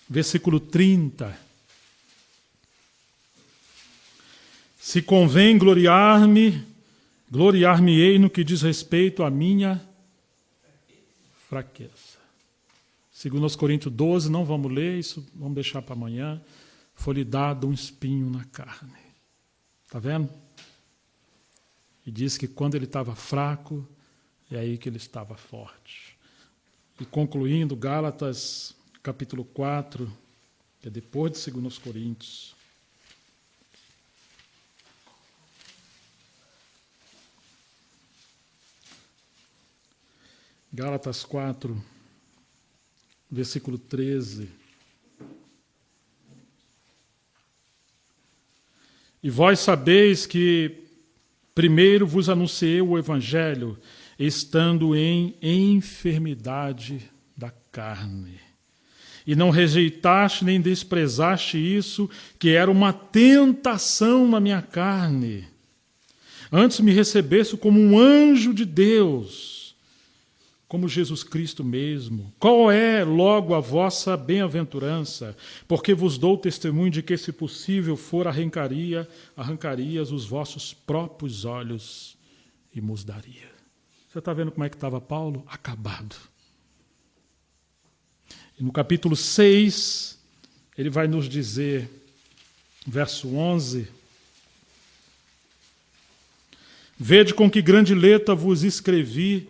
versículo 30. Se convém gloriar-me-ei no que diz respeito à minha fraqueza. 2 Coríntios 12, não vamos ler isso, vamos deixar para amanhã. Foi-lhe dado um espinho na carne. Está vendo? E diz que quando ele estava fraco, é aí que ele estava forte. E concluindo, Gálatas, capítulo 4, que é depois de 2 Coríntios. Gálatas 4, versículo 13. E vós sabeis que primeiro vos anunciei o Evangelho, estando em enfermidade da carne. E não rejeitaste nem desprezaste isso, que era uma tentação na minha carne. Antes me recebeste como um anjo de Deus, como Jesus Cristo mesmo. Qual é, logo, a vossa bem-aventurança? Porque vos dou testemunho de que, se possível for, arrancarias os vossos próprios olhos e vos daria. Você está vendo como é que estava Paulo? Acabado. E no capítulo 6, ele vai nos dizer, verso 11, vede com que grande letra vos escrevi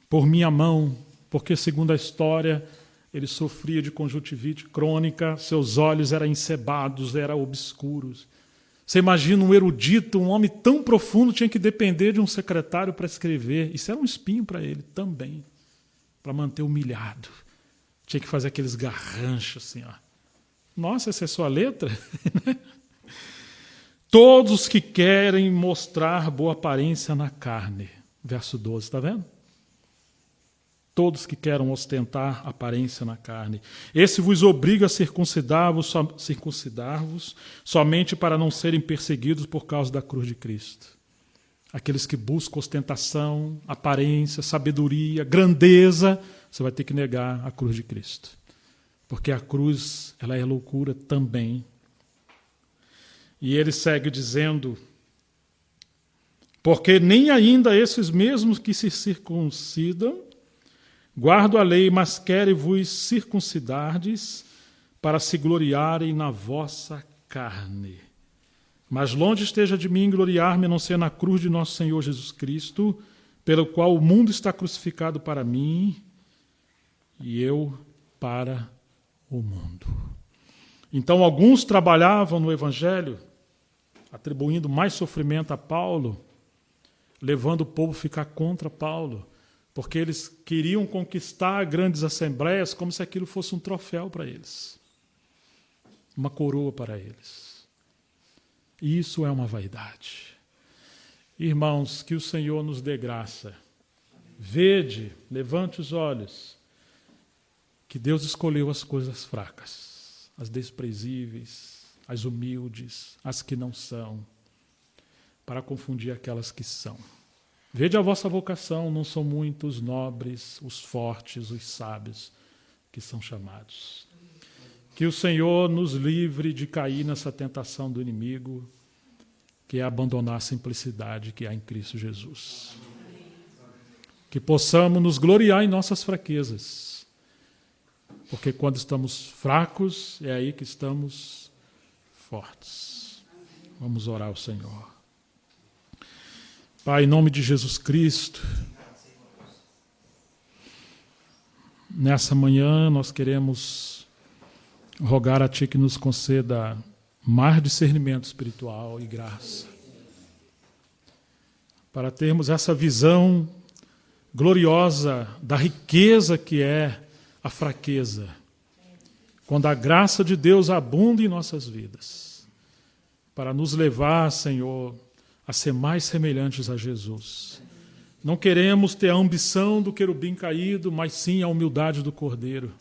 por minha mão, porque, segundo a história, ele sofria de conjuntivite crônica, seus olhos eram encebados, eram obscuros. Você imagina um erudito, um homem tão profundo, tinha que depender de um secretário para escrever. Isso era um espinho para ele também, para manter humilhado. Tinha que fazer aqueles garranchos assim, ó. Nossa, essa é a sua letra? Todos que querem mostrar boa aparência na carne. Verso 12, está vendo? Todos que querem ostentar aparência na carne. Esse vos obriga a circuncidar-vos somente para não serem perseguidos por causa da cruz de Cristo. Aqueles que buscam ostentação, aparência, sabedoria, grandeza, você vai ter que negar a cruz de Cristo. Porque a cruz, ela é loucura também. E ele segue dizendo, porque nem ainda esses mesmos que se circuncidam Guardo a lei, mas quero-vos circuncidardes para se gloriarem na vossa carne. Mas longe esteja de mim gloriar-me, a não ser na cruz de nosso Senhor Jesus Cristo, pelo qual o mundo está crucificado para mim e eu para o mundo. Então alguns trabalhavam no Evangelho, atribuindo mais sofrimento a Paulo, levando o povo a ficar contra Paulo, porque eles queriam conquistar grandes assembleias como se aquilo fosse um troféu para eles, uma coroa para eles. E isso é uma vaidade. Irmãos, que o Senhor nos dê graça. Vede, levante os olhos, que Deus escolheu as coisas fracas, as desprezíveis, as humildes, as que não são, para confundir aquelas que são. Vede a vossa vocação, não são muitos os nobres, os fortes, os sábios que são chamados. Que o Senhor nos livre de cair nessa tentação do inimigo, que é abandonar a simplicidade que há em Cristo Jesus. Que possamos nos gloriar em nossas fraquezas, porque quando estamos fracos, é aí que estamos fortes. Vamos orar ao Senhor. Pai, em nome de Jesus Cristo, nessa manhã nós queremos rogar a Ti que nos conceda mais discernimento espiritual e graça, para termos essa visão gloriosa da riqueza que é a fraqueza, quando a graça de Deus abunda em nossas vidas, para nos levar, Senhor, a ser mais semelhantes a Jesus. Não queremos ter a ambição do querubim caído, mas sim a humildade do Cordeiro,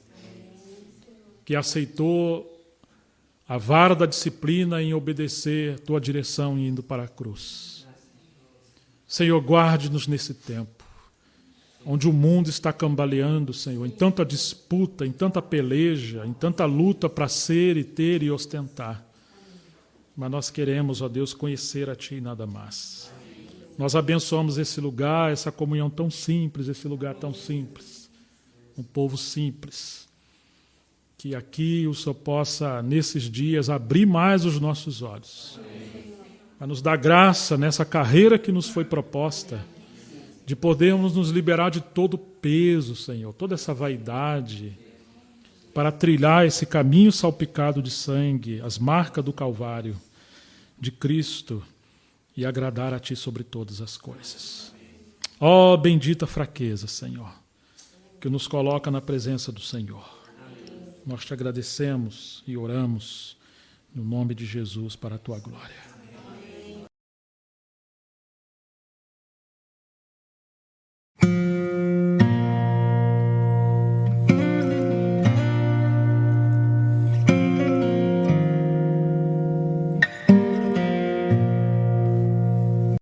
que aceitou a vara da disciplina em obedecer a Tua direção indo para a cruz. Senhor, guarde-nos nesse tempo, onde o mundo está cambaleando, Senhor, em tanta disputa, em tanta peleja, em tanta luta para ser e ter e ostentar. Mas nós queremos, ó Deus, conhecer a Ti e nada mais. Nós abençoamos esse lugar, essa comunhão tão simples, esse lugar tão simples, um povo simples. Que aqui o Senhor possa, nesses dias, abrir mais os nossos olhos, para nos dar graça nessa carreira que nos foi proposta, de podermos nos liberar de todo o peso, Senhor, toda essa vaidade, para trilhar esse caminho salpicado de sangue, as marcas do Calvário de Cristo, e agradar a Ti sobre todas as coisas. Ó bendita fraqueza, Senhor, que nos coloca na presença do Senhor. Nós Te agradecemos e oramos no nome de Jesus para a Tua glória.